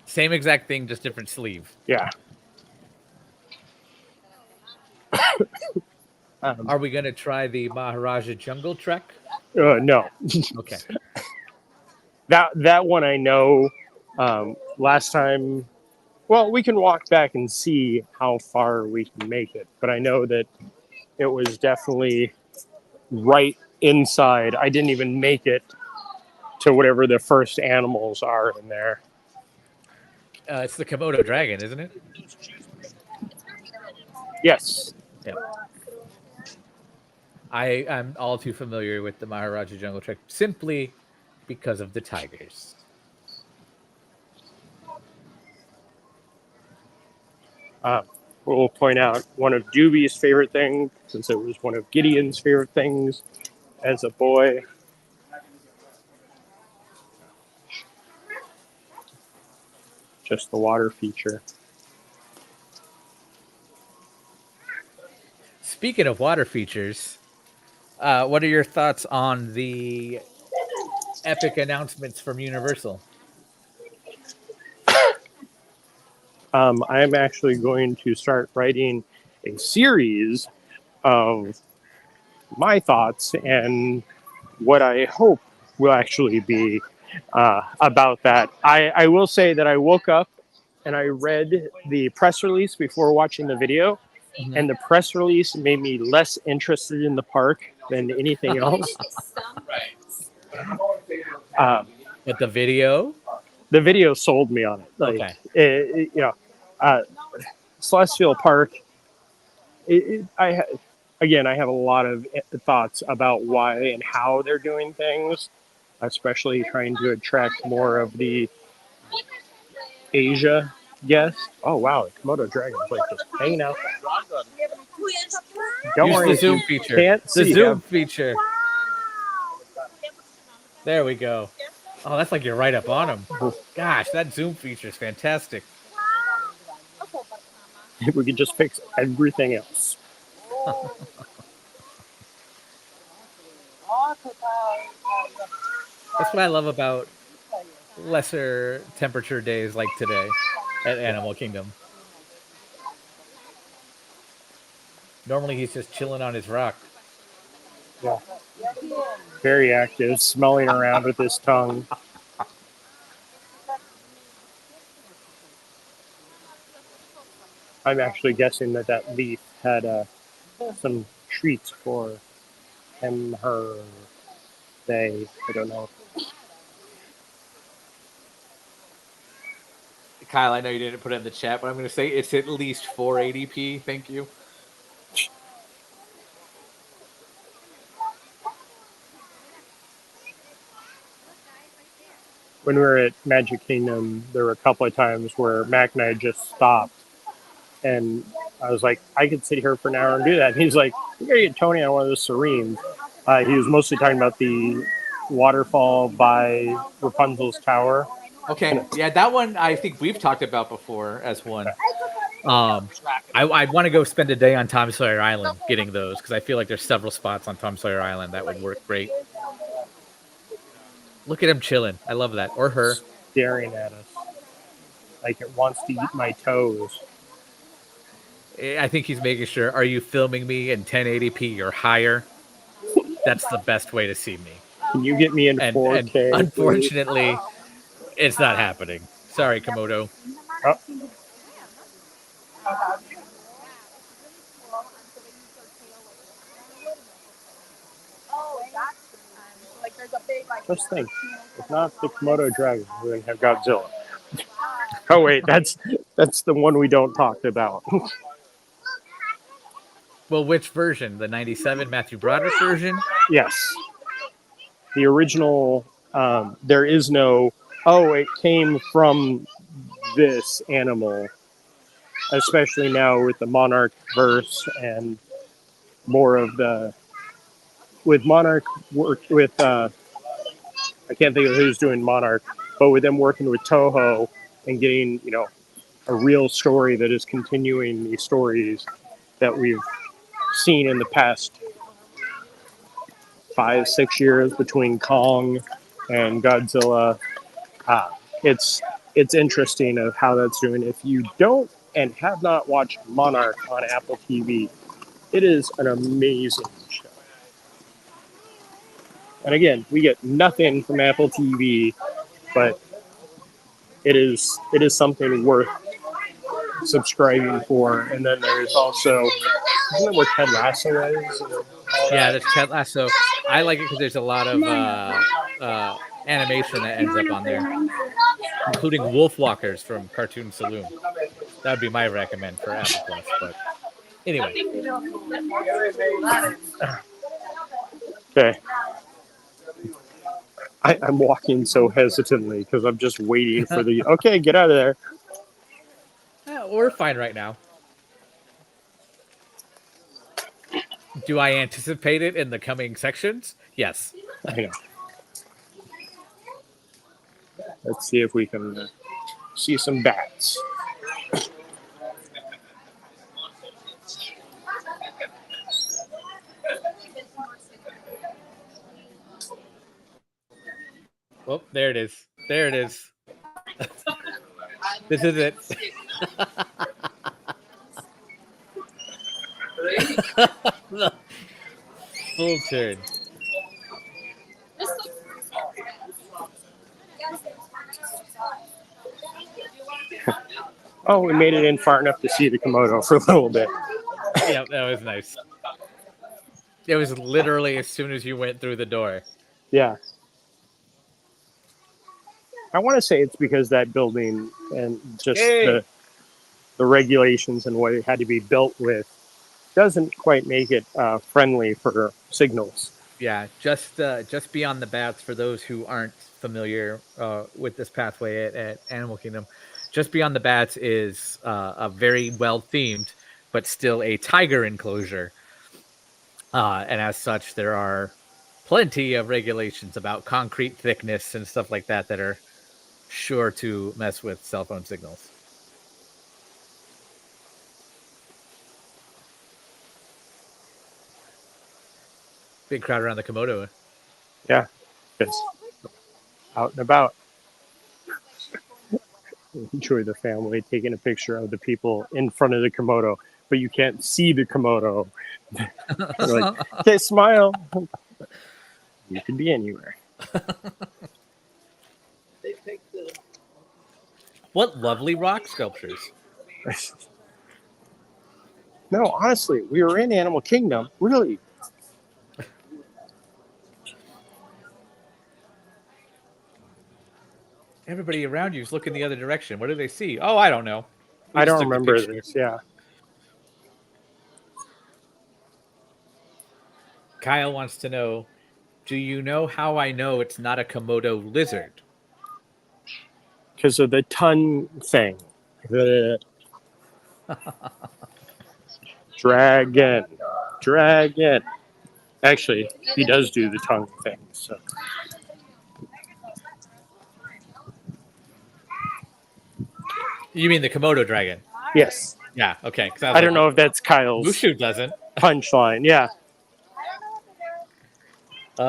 [SPEAKER 1] Same exact thing, just different sleeve.
[SPEAKER 2] Yeah.
[SPEAKER 1] Are we going to try the Maharaja Jungle Trek?
[SPEAKER 2] No.
[SPEAKER 1] Okay.
[SPEAKER 2] That one I know. Last time, well, we can walk back and see how far we can make it. But I know that it was definitely right inside. I didn't even make it to whatever the first animals are in there.
[SPEAKER 1] It's the Komodo dragon, isn't it?
[SPEAKER 2] Yes.
[SPEAKER 1] I'm all too familiar with the Maharaja Jungle Trek simply because of the tigers.
[SPEAKER 2] We'll point out one of Doobie's favorite things, since it was one of Gideon's favorite things as a boy. Just the water feature.
[SPEAKER 1] Speaking of water features, what are your thoughts on the epic announcements from Universal?
[SPEAKER 2] I'm actually going to start writing a series of my thoughts and what I hope will actually be about that. I will say that I woke up and I read the press release before watching the video, and the press release made me less interested in the park than anything else.
[SPEAKER 1] But the video?
[SPEAKER 2] The video sold me on it. Like,
[SPEAKER 1] Okay.
[SPEAKER 2] Celestial Park. Again, I have a lot of thoughts about why and how they're doing things, especially trying to attract more of the Asia guests. Oh wow, Komodo dragons like just hanging out. Don't
[SPEAKER 1] Use
[SPEAKER 2] worry,
[SPEAKER 1] the
[SPEAKER 2] if
[SPEAKER 1] zoom
[SPEAKER 2] you
[SPEAKER 1] feature.
[SPEAKER 2] can't
[SPEAKER 1] The
[SPEAKER 2] see
[SPEAKER 1] zoom
[SPEAKER 2] them.
[SPEAKER 1] feature. There we go. Oh, that's like you're right up on them. Gosh, that zoom feature is fantastic.
[SPEAKER 2] If we could just fix everything else.
[SPEAKER 1] That's what I love about lesser temperature days like today at Animal Kingdom. Normally he's just chilling on his rock.
[SPEAKER 2] Yeah. Very active, smelling around with his tongue. I'm actually guessing that leaf had some treats for him, her, they. I don't know.
[SPEAKER 1] Kyle, I know you didn't put it in the chat, but I'm going to say it's at least 480p. Thank you.
[SPEAKER 2] When we were at Magic Kingdom, there were a couple of times where Mac and I just stopped, and I was like, I could sit here for an hour and do that. And he's like, we gotta get Tony on one of those Serenes. He was mostly talking about the waterfall by Rapunzel's tower.
[SPEAKER 1] Okay, yeah, that one I think we've talked about before as one. I want to go spend a day on Tom Sawyer Island getting those because I feel like there's several spots on Tom Sawyer Island that would work great. Look at him chilling. I love that. Or her.
[SPEAKER 2] Staring at us like it wants to eat my toes.
[SPEAKER 1] I think he's making sure, are you filming me in 1080p or higher? That's the best way to see me.
[SPEAKER 2] Can you get me in 4K?
[SPEAKER 1] And unfortunately, it's not happening. Sorry, Komodo.
[SPEAKER 2] Oh. Just think, if not the Komodo dragon, we're gonna have Godzilla. Oh wait, that's the one we don't talk about.
[SPEAKER 1] Well, which version? The 97 Matthew Broderick version?
[SPEAKER 2] Yes. The original, there is no, oh, it came from this animal, especially now with the Monarch verse and more of the, with Monarch, with, I can't think of who's doing Monarch, but with them working with Toho and getting, a real story that is continuing these stories that we've seen in the past 5-6 years between Kong and Godzilla. It's interesting of how that's doing. If you don't and have not watched Monarch on Apple TV, it is an amazing show. And again, we get nothing from Apple TV, but it is something worth subscribing for. And then there's also, isn't that where Ted Lasso is?
[SPEAKER 1] Yeah, that's Ted Lasso. I like it because there's a lot of animation that ends up on there, including Wolf Walkers from Cartoon Saloon. That would be my recommend for Apple Plus. But Anyway,
[SPEAKER 2] Okay. I'm walking so hesitantly because I'm just waiting for the. Okay, get out of there.
[SPEAKER 1] we're fine right now. Do I anticipate it in the coming sections? Yes.
[SPEAKER 2] I know. Let's see if we can see some bats.
[SPEAKER 1] Oh, there it is. There it is. This is it. Full turn.
[SPEAKER 2] Oh, we made it in far enough to see the Komodo for a little bit.
[SPEAKER 1] Yeah, that was nice. It was literally as soon as you went through the door.
[SPEAKER 2] Yeah. I want to say it's because that building and just the regulations and what it had to be built with doesn't quite make it friendly for signals.
[SPEAKER 1] Yeah, just beyond the bats, for those who aren't familiar with this pathway at Animal Kingdom, just beyond the bats is a very well themed, but still a tiger enclosure. And as such, there are plenty of regulations about concrete thickness and stuff like that that are sure to mess with cell phone signals. Big crowd around the Komodo.
[SPEAKER 2] Yeah, it's out and about. Enjoy the family taking a picture of the people in front of the Komodo, but you can't see the Komodo. Like, okay, smile. You can be anywhere.
[SPEAKER 4] They picked the
[SPEAKER 1] What lovely rock sculptures.
[SPEAKER 2] No, honestly, we were in Animal Kingdom. Really,
[SPEAKER 1] Everybody around you is looking the other direction. What do they see? Oh, I don't know. We
[SPEAKER 2] I
[SPEAKER 1] just
[SPEAKER 2] don't
[SPEAKER 1] took the
[SPEAKER 2] remember
[SPEAKER 1] picture.
[SPEAKER 2] this. Yeah,
[SPEAKER 1] Kyle wants to know, do you know how I know it's not a Komodo lizard?
[SPEAKER 2] because of the tongue thing. The dragon. Actually, he does do the tongue thing. So
[SPEAKER 1] You mean the Komodo dragon?
[SPEAKER 2] yes,
[SPEAKER 1] Yeah, okay.
[SPEAKER 2] I don't know if that's Kyle's
[SPEAKER 1] Mushu doesn't.
[SPEAKER 2] punchline. Yeah,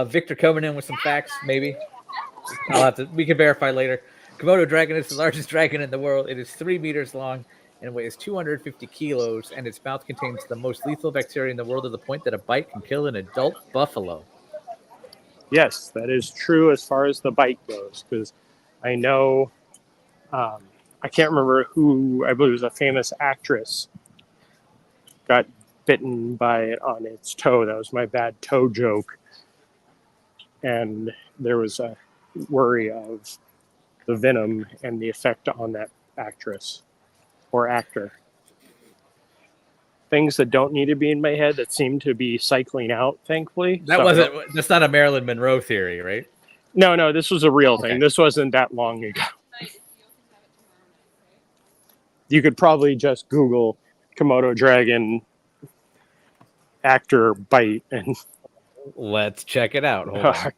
[SPEAKER 1] Victor coming in with some facts, maybe. We can verify later. Komodo dragon is the largest dragon in the world. It is 3 meters long and weighs 250 kilos, and its mouth contains the most lethal bacteria in the world to the point that a bite can kill an adult buffalo.
[SPEAKER 2] yes, that is true as far as the bite goes. Because I know, I can't remember who. I believe it was a famous actress got bitten by it on its toe. That was my bad toe joke. And there was a worry of the venom and the effect on that actress or actor. Things that don't need to be in my head that seem to be cycling out, thankfully.
[SPEAKER 1] That's not a Marilyn Monroe theory, right?
[SPEAKER 2] No, this was a real thing.
[SPEAKER 1] Okay.
[SPEAKER 2] This wasn't that long ago. You could probably just Google Komodo dragon actor bite and
[SPEAKER 1] Let's check it out. Hold on.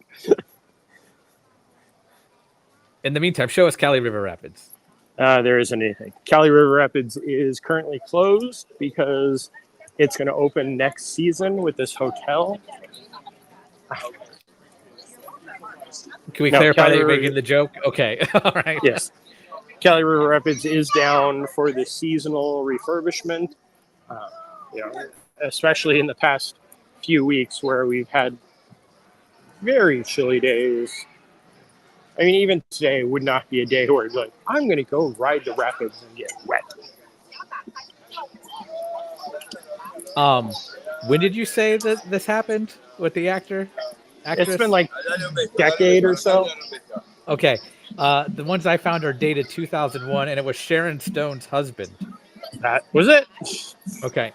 [SPEAKER 1] In the meantime, show us Cali River Rapids.
[SPEAKER 2] There isn't anything. Cali River Rapids is currently closed because it's going to open next season with this hotel.
[SPEAKER 1] Can we clarify
[SPEAKER 2] Cali
[SPEAKER 1] that you're
[SPEAKER 2] River-
[SPEAKER 1] making the joke? Okay. All right.
[SPEAKER 2] Yes. Cali River Rapids is down for the seasonal refurbishment. Especially in the past few weeks where we've had very chilly days. I mean, even today would not be a day where it's like, I'm going to go ride the rapids and get wet.
[SPEAKER 1] When did you say that this happened with the actress?
[SPEAKER 2] It's been like a decade or so.
[SPEAKER 1] Okay. The ones I found are dated 2001, and it was Sharon Stone's husband.
[SPEAKER 2] That was it.
[SPEAKER 1] Okay.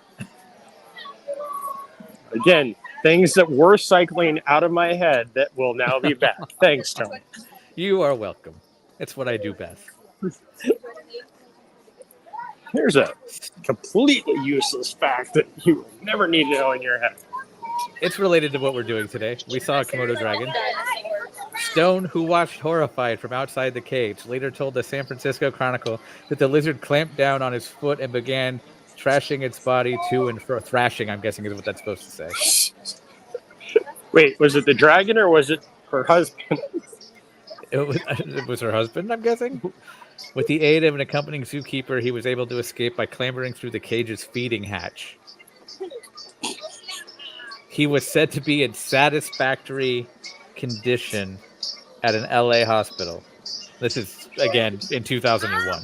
[SPEAKER 2] Again, things that were cycling out of my head that will now be back. Thanks, Tony.
[SPEAKER 1] You are welcome. It's what I do best.
[SPEAKER 2] Here's a completely useless fact that you will never need to know in your head.
[SPEAKER 1] It's related to what we're doing today. We saw a Komodo dragon. Stone, who watched horrified from outside the cage, later told the San Francisco Chronicle that the lizard clamped down on his foot and began trashing its body to and fro. Thrashing, I'm guessing, is what that's supposed to say.
[SPEAKER 2] Wait, was it the dragon or was it her husband?
[SPEAKER 1] It was her husband, I'm guessing. With the aid of an accompanying zookeeper, he was able to escape by clambering through the cage's feeding hatch. He was said to be in satisfactory condition at an LA hospital. This is, again, in 2001.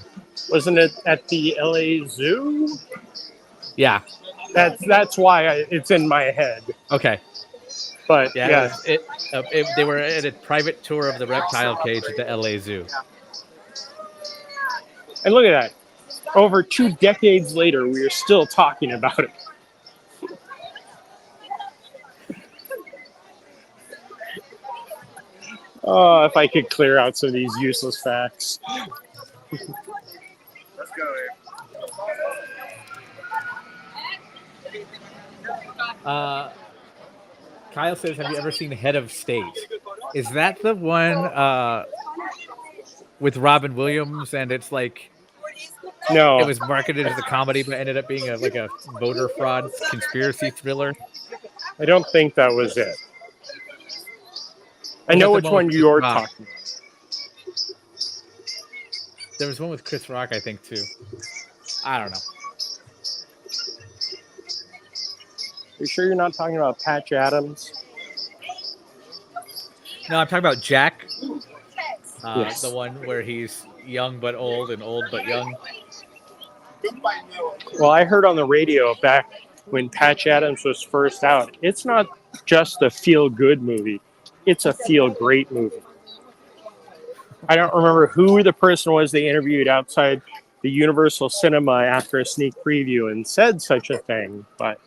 [SPEAKER 2] Wasn't it at the LA Zoo?
[SPEAKER 1] Yeah.
[SPEAKER 2] That's why it's in my head.
[SPEAKER 1] Okay.
[SPEAKER 2] But
[SPEAKER 1] yeah. They were at a private tour of the reptile cage at the LA Zoo.
[SPEAKER 2] And look at that. Over 2 decades later, we are still talking about it. Oh, if I could clear out some of these useless facts.
[SPEAKER 4] Let's go.
[SPEAKER 1] Kyle says, have you ever seen Head of State? Is that the one with Robin Williams? And it's like,
[SPEAKER 2] no,
[SPEAKER 1] it was marketed as a comedy, but ended up being a voter fraud conspiracy thriller.
[SPEAKER 2] I don't think that was it. I know which one you're talking about.
[SPEAKER 1] There was one with Chris Rock, I think, too. I don't know.
[SPEAKER 2] You sure you're not talking about Patch Adams?
[SPEAKER 1] No, I'm talking about Jack.
[SPEAKER 2] Yes.
[SPEAKER 1] The one where he's young but old and old but young.
[SPEAKER 2] Well, I heard on the radio back when Patch Adams was first out, it's not just a feel-good movie. It's a feel-great movie. I don't remember who the person was they interviewed outside the Universal Cinema after a sneak preview and said such a thing, but...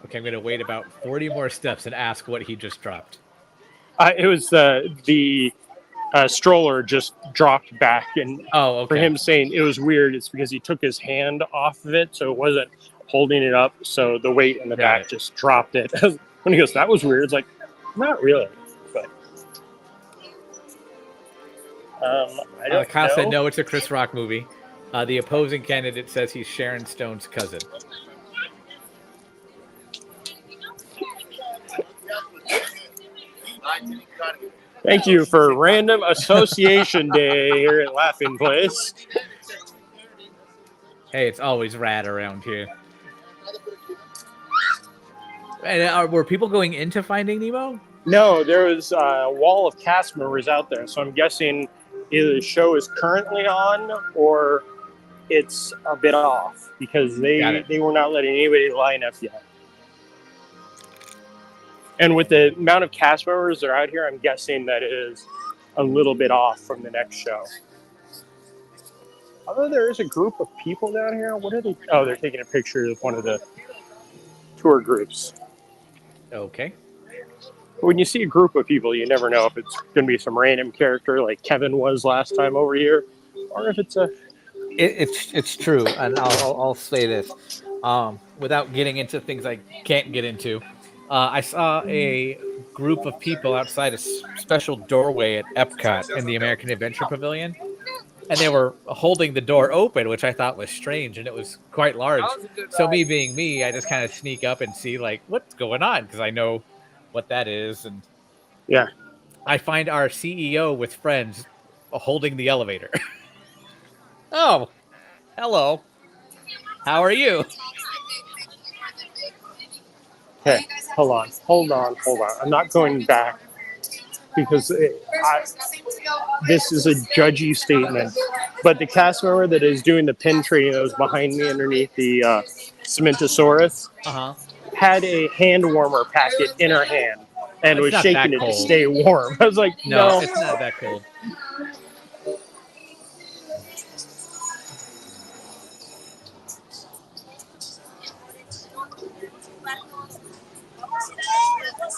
[SPEAKER 1] Okay, I'm going to wait about 40 more steps and ask what he just dropped.
[SPEAKER 2] It was the stroller just dropped back, and for him saying it was weird, it's because he took his hand off of it, so it wasn't holding it up, so the weight in the back just dropped it. When he goes, that was weird, it's like, not really, but... I don't
[SPEAKER 1] Kyle
[SPEAKER 2] know.
[SPEAKER 1] said, no, it's a Chris Rock movie. The opposing candidate says he's Sharon Stone's cousin.
[SPEAKER 2] Thank you for Random Association Day here at Laughing Place.
[SPEAKER 1] Hey, it's always rad around here. And were people going into Finding Nemo?
[SPEAKER 2] No, there was a wall of cast members out there, so I'm guessing either the show is currently on or it's a bit off because they were not letting anybody line up yet. And with the amount of cast members that are out here, I'm guessing that it is a little bit off from the next show. Although there is a group of people down here. What are they? Oh, they're taking a picture of one of the tour groups.
[SPEAKER 1] Okay.
[SPEAKER 2] When you see a group of people, you never know if it's going to be some random character like Kevin was last time over here, or if it's a...
[SPEAKER 1] It's true, and I'll say this without getting into things I can't get into. I saw a group of people outside a special doorway at Epcot in the American Adventure Pavilion, and they were holding the door open, which I thought was strange, and it was quite large. So me being me, I just kind of sneak up and see like what's going on because I know what that is, and
[SPEAKER 2] yeah,
[SPEAKER 1] I find our CEO with friends holding the elevator. Oh, hello. How are you?
[SPEAKER 2] Okay, hold on. I'm not going back because this is a judgy statement. But the cast member that is doing the pin trading that was behind me underneath the Cementosaurus had a hand warmer packet in her hand and was shaking it to stay warm. I was like, no,
[SPEAKER 1] it's not that cold.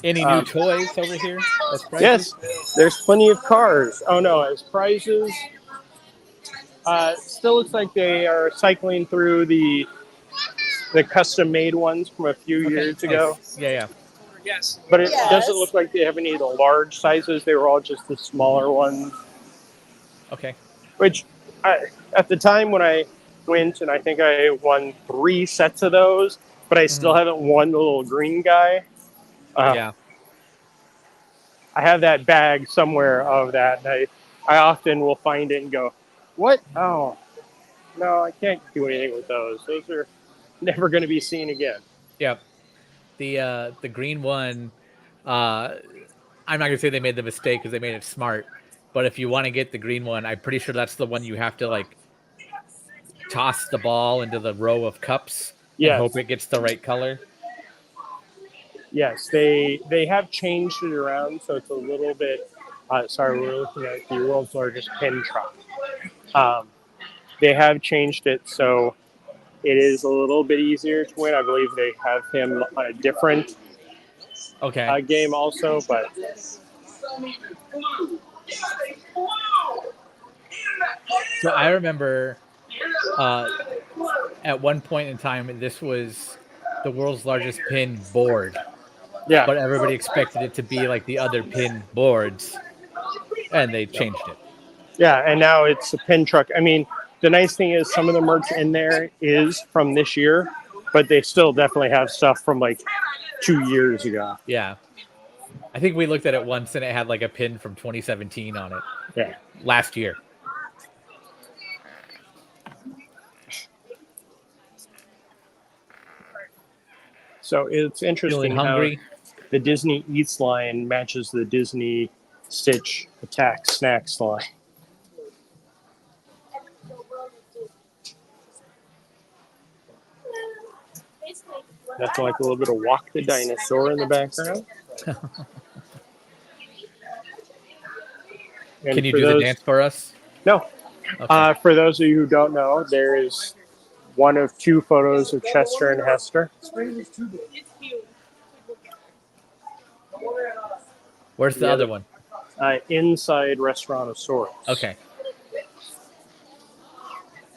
[SPEAKER 1] Any new toys over here as prizes?
[SPEAKER 2] Yes, there's plenty of cars. Oh no, as prizes, still looks like they are cycling through the custom made ones from a few
[SPEAKER 1] Okay,
[SPEAKER 2] years ago.
[SPEAKER 1] nice. Yeah.
[SPEAKER 2] But it
[SPEAKER 3] Yes.
[SPEAKER 2] doesn't look like they have any of the large sizes. They were all just the smaller ones.
[SPEAKER 1] Okay.
[SPEAKER 2] Which, at the time when I went, and I think I won 3 sets of those, but I still
[SPEAKER 1] Mhm.
[SPEAKER 2] haven't won the little green guy.
[SPEAKER 1] Yeah.
[SPEAKER 2] I have that bag somewhere of that. And I often will find it and go, "What? Oh, no, I can't do anything with those. Those are never going to be seen again."
[SPEAKER 1] Yeah. The green one, uh I'm not gonna say they made the mistake because they made it smart, but if you want to get the green one, I'm pretty sure that's the one you have to like toss the ball into the row of cups and
[SPEAKER 2] Yes,
[SPEAKER 1] hope it gets the right color.
[SPEAKER 2] yes, they have changed it around, so it's a little bit. Sorry, we're looking at the world's largest pin truck. Um, they have changed it so it is a little bit easier to win. I believe they have him on a different
[SPEAKER 1] Okay.
[SPEAKER 2] game also, but
[SPEAKER 1] So I remember uh at one point in time this was the world's largest pin board,
[SPEAKER 2] yeah,
[SPEAKER 1] but everybody expected it to be like the other pin boards and they changed it.
[SPEAKER 2] yeah, and now it's a pin truck. I mean, the nice thing is some of the merch in there is from this year, but they still definitely have stuff from like 2 years ago.
[SPEAKER 1] Yeah. I think we looked at it once and it had like a pin from 2017 on it
[SPEAKER 2] Yeah.
[SPEAKER 1] last year.
[SPEAKER 2] So it's
[SPEAKER 1] Feeling
[SPEAKER 2] interesting how
[SPEAKER 1] hungry?
[SPEAKER 2] the Disney Eats line matches the Disney Stitch Attack Snacks line. That's like a little bit of Walk the Dinosaur in the background. And
[SPEAKER 1] Can you
[SPEAKER 2] for
[SPEAKER 1] do the
[SPEAKER 2] those,
[SPEAKER 1] dance for us?
[SPEAKER 2] no,
[SPEAKER 1] Okay.
[SPEAKER 2] for those of you who don't know, there is one of 2 photos of Chester and Hester.
[SPEAKER 1] Where's the
[SPEAKER 2] The
[SPEAKER 1] other
[SPEAKER 2] other,
[SPEAKER 1] one?
[SPEAKER 2] inside Restaurantosaurus.
[SPEAKER 1] Okay.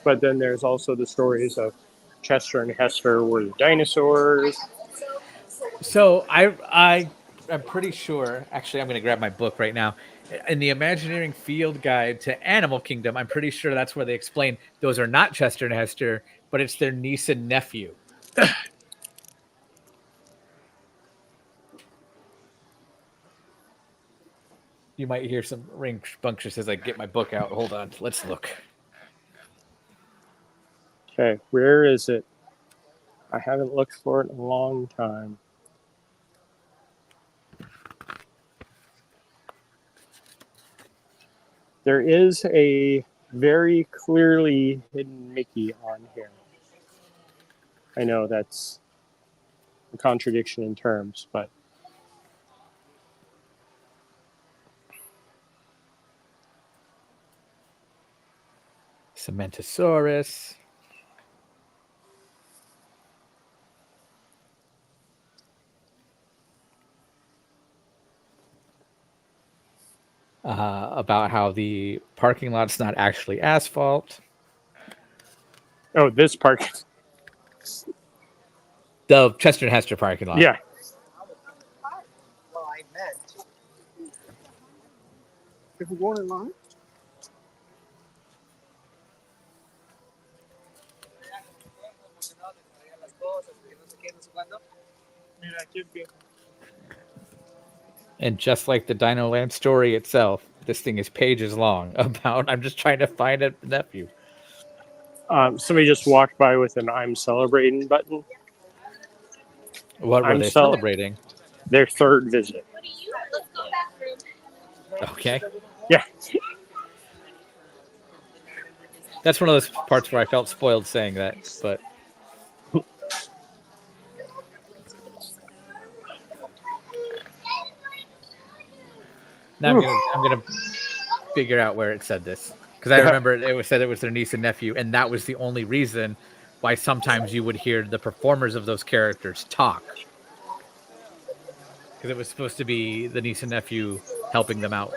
[SPEAKER 2] But then there's also the stories of Chester and Hester were the dinosaurs.
[SPEAKER 1] So I'm pretty sure. Actually, I'm going to grab my book right now. In the Imagineering Field Guide to Animal Kingdom, I'm pretty sure that's where they explain those are not Chester and Hester, but it's their niece and nephew. You might hear some ring bunctious as I get my book out. Hold on, let's look.
[SPEAKER 2] Okay, where is it? I haven't looked for it in a long time. There is a very clearly hidden Mickey on here. I know that's a contradiction in terms, but
[SPEAKER 1] Cementosaurus. About how the parking lot's not actually asphalt.
[SPEAKER 2] oh, this park.
[SPEAKER 1] The Chester and Hester parking lot.
[SPEAKER 2] Yeah,
[SPEAKER 4] Well, I meant. If we're going in line?
[SPEAKER 1] And just like the DinoLand story itself, this thing is pages long about. I'm just trying to find a nephew.
[SPEAKER 2] somebody just walked by with an "I'm celebrating" button.
[SPEAKER 1] What were
[SPEAKER 2] I'm
[SPEAKER 1] they
[SPEAKER 2] cel-
[SPEAKER 1] celebrating?
[SPEAKER 2] Their 3rd visit.
[SPEAKER 1] Okay.
[SPEAKER 2] Yeah,
[SPEAKER 1] That's one of those parts where I felt spoiled saying that, but now I'm gonna figure out where it said this because I remember it was said it was their niece and nephew, and that was the only reason why sometimes you would hear the performers of those characters talk. because it was supposed to be the niece and nephew helping them out.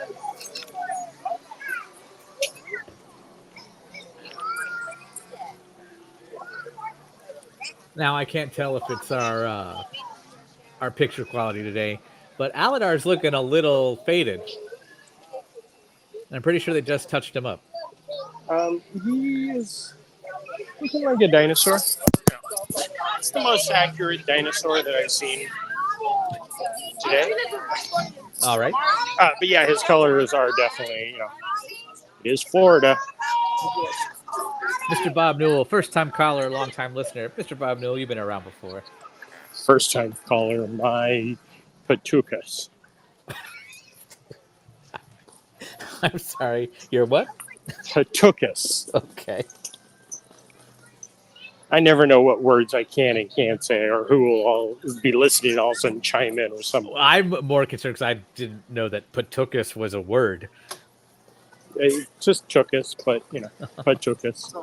[SPEAKER 1] Now I can't tell if it's our picture quality today, but Aladar's looking a little faded. I'm pretty sure they just touched him up.
[SPEAKER 2] He is looking like a dinosaur. It's the most accurate dinosaur that I've seen today.
[SPEAKER 1] All right.
[SPEAKER 2] But yeah, his colors are definitely, it is Florida.
[SPEAKER 1] Mr. Bob Newell, first time caller, long time listener. Mr. Bob Newell, you've been around before.
[SPEAKER 2] First time caller, my Patukas.
[SPEAKER 1] I'm sorry. You're what?
[SPEAKER 2] Patukas.
[SPEAKER 1] Okay.
[SPEAKER 2] I never know what words I can and can't say, or who will all be listening and all of a sudden chime in or something.
[SPEAKER 1] I'm more concerned because I didn't know that Patukas was a word.
[SPEAKER 2] It just took us, but Patukas.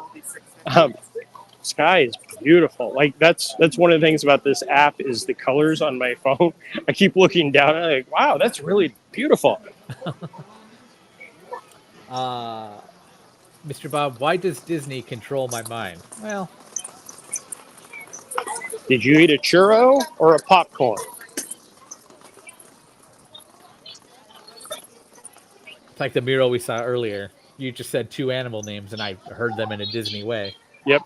[SPEAKER 2] Sky is beautiful. Like that's one of the things about this app is the colors on my phone. I keep looking down and I'm like, wow, that's really beautiful.
[SPEAKER 1] Mr. Bob, why does Disney control my mind? Well,
[SPEAKER 2] did you eat a churro or a popcorn?
[SPEAKER 1] it's like the mural we saw earlier. You just said two animal names, and I heard them in a Disney way.
[SPEAKER 2] Yep.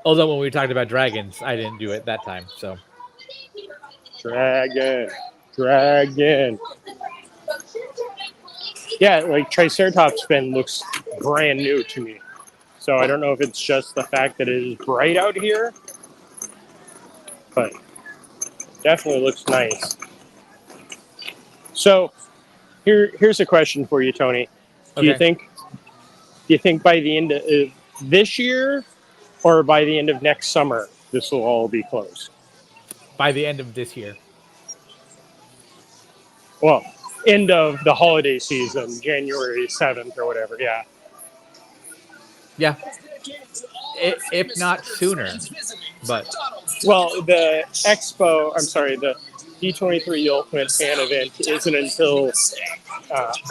[SPEAKER 1] Although when we talked about dragons, I didn't do it that time. So,
[SPEAKER 2] Dragon. Yeah, like Triceratops fin looks brand new to me. So I don't know if it's just the fact that it is bright out here, but definitely looks nice. So here's a question for you, Tony. Do you think by the end of this year or by the end of next summer this will all be closed?
[SPEAKER 1] by the end of this year.
[SPEAKER 2] Well, end of the holiday season, January 7th or whatever. Yeah.
[SPEAKER 1] Yeah. If not sooner. But
[SPEAKER 2] well, the D23 Ultimate Fan event isn't until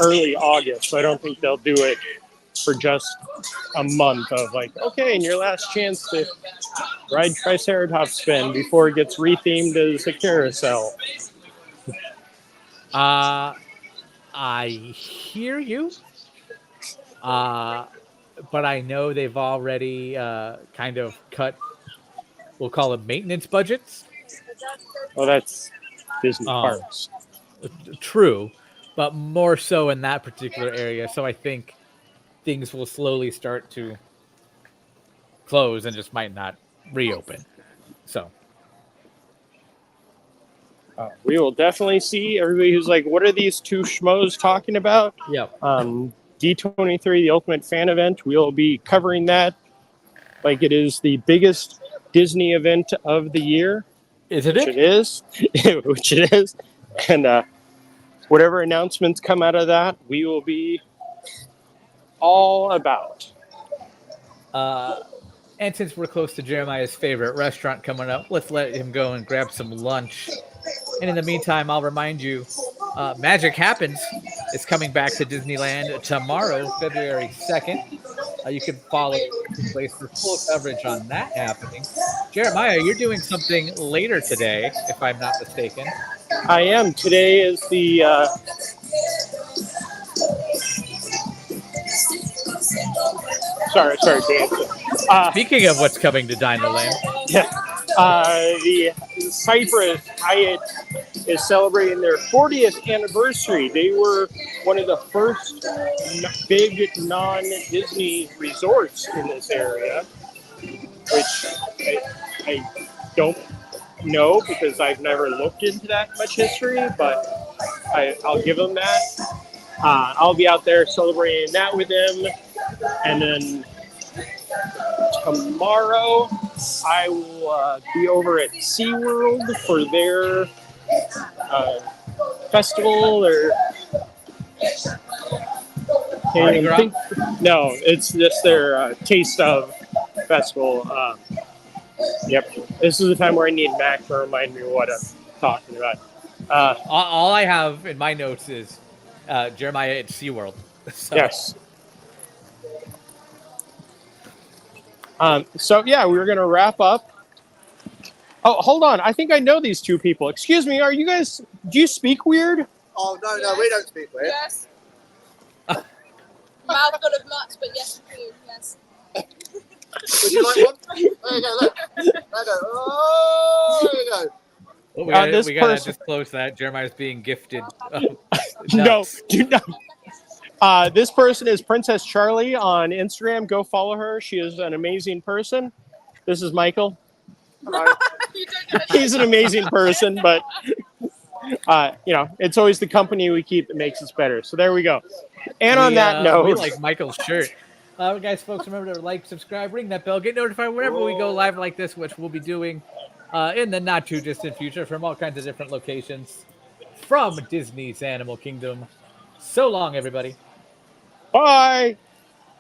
[SPEAKER 2] early August, so I don't think they'll do it for just a month of like, okay, and your last chance to ride Triceratops fin before it gets rethemed as a carousel.
[SPEAKER 1] I hear you. But I know they've already kind of cut, we'll call it maintenance budgets.
[SPEAKER 2] Well, that's Disney parks.
[SPEAKER 1] True, but more so in that particular area. So I think things will slowly start to close and just might not reopen. So
[SPEAKER 2] we will definitely see everybody who's like, what are these two schmoes talking about?
[SPEAKER 1] Yep.
[SPEAKER 2] D23, the Ultimate Fan event, we'll be covering that like it is the biggest Disney event of the year.
[SPEAKER 1] Is it?
[SPEAKER 2] Which it is. Which it is. And whatever announcements come out of that, we will be all about.
[SPEAKER 1] And since we're close to Jeremiah's favorite restaurant coming up, let's let him go and grab some lunch. And in the meantime, I'll remind you, Magic Happens is coming back to Disneyland tomorrow, February 2nd. You can follow the place for full coverage on that happening. Jeremiah, you're doing something later today, if I'm not mistaken.
[SPEAKER 2] I am. Today is the... Sorry, dancing.
[SPEAKER 1] Speaking of what's coming to DinoLand.
[SPEAKER 2] Yeah. The Cypress Hyatt is celebrating their 40th anniversary. They were one of the first big non-Disney resorts in this area, which I don't know because I've never looked into that much history, but I'll give them that. I'll be out there celebrating that with them. And then tomorrow I will be over at SeaWorld for their festival or no, it's just their Taste of festival. Yep. This is the time where I need Mac to remind me what a talking about.
[SPEAKER 1] All I have in my notes is Jeremiah at SeaWorld. So.
[SPEAKER 2] Yes. So yeah, we're gonna wrap up. Oh, hold on. I think I know these two people. Excuse me. Are you guys? Do you speak weird?
[SPEAKER 5] Oh, no, we don't speak weird.
[SPEAKER 3] Yes. Mouthful of nuts, but yes, we do. Yes.
[SPEAKER 5] Would you like one? There you go, look. There you go. Oh, there you go.
[SPEAKER 1] Well,
[SPEAKER 2] This
[SPEAKER 1] we gotta
[SPEAKER 2] person-
[SPEAKER 1] disclose that Jeremiah's being gifted.
[SPEAKER 2] No,
[SPEAKER 1] nuts.
[SPEAKER 2] do not. This person is Princess Charlie on Instagram. Go follow her. She is an amazing person. This is Michael.
[SPEAKER 5] Hello.
[SPEAKER 2] He's an amazing person, but it's always the company we keep that makes us better. So there we go. And on that note,
[SPEAKER 1] we like Michael's shirt. Guys, folks, remember to like, subscribe, ring that bell, get notified whenever we go live like this, which we'll be doing in the not too distant future from all kinds of different locations from Disney's Animal Kingdom. So long, everybody.
[SPEAKER 2] bye.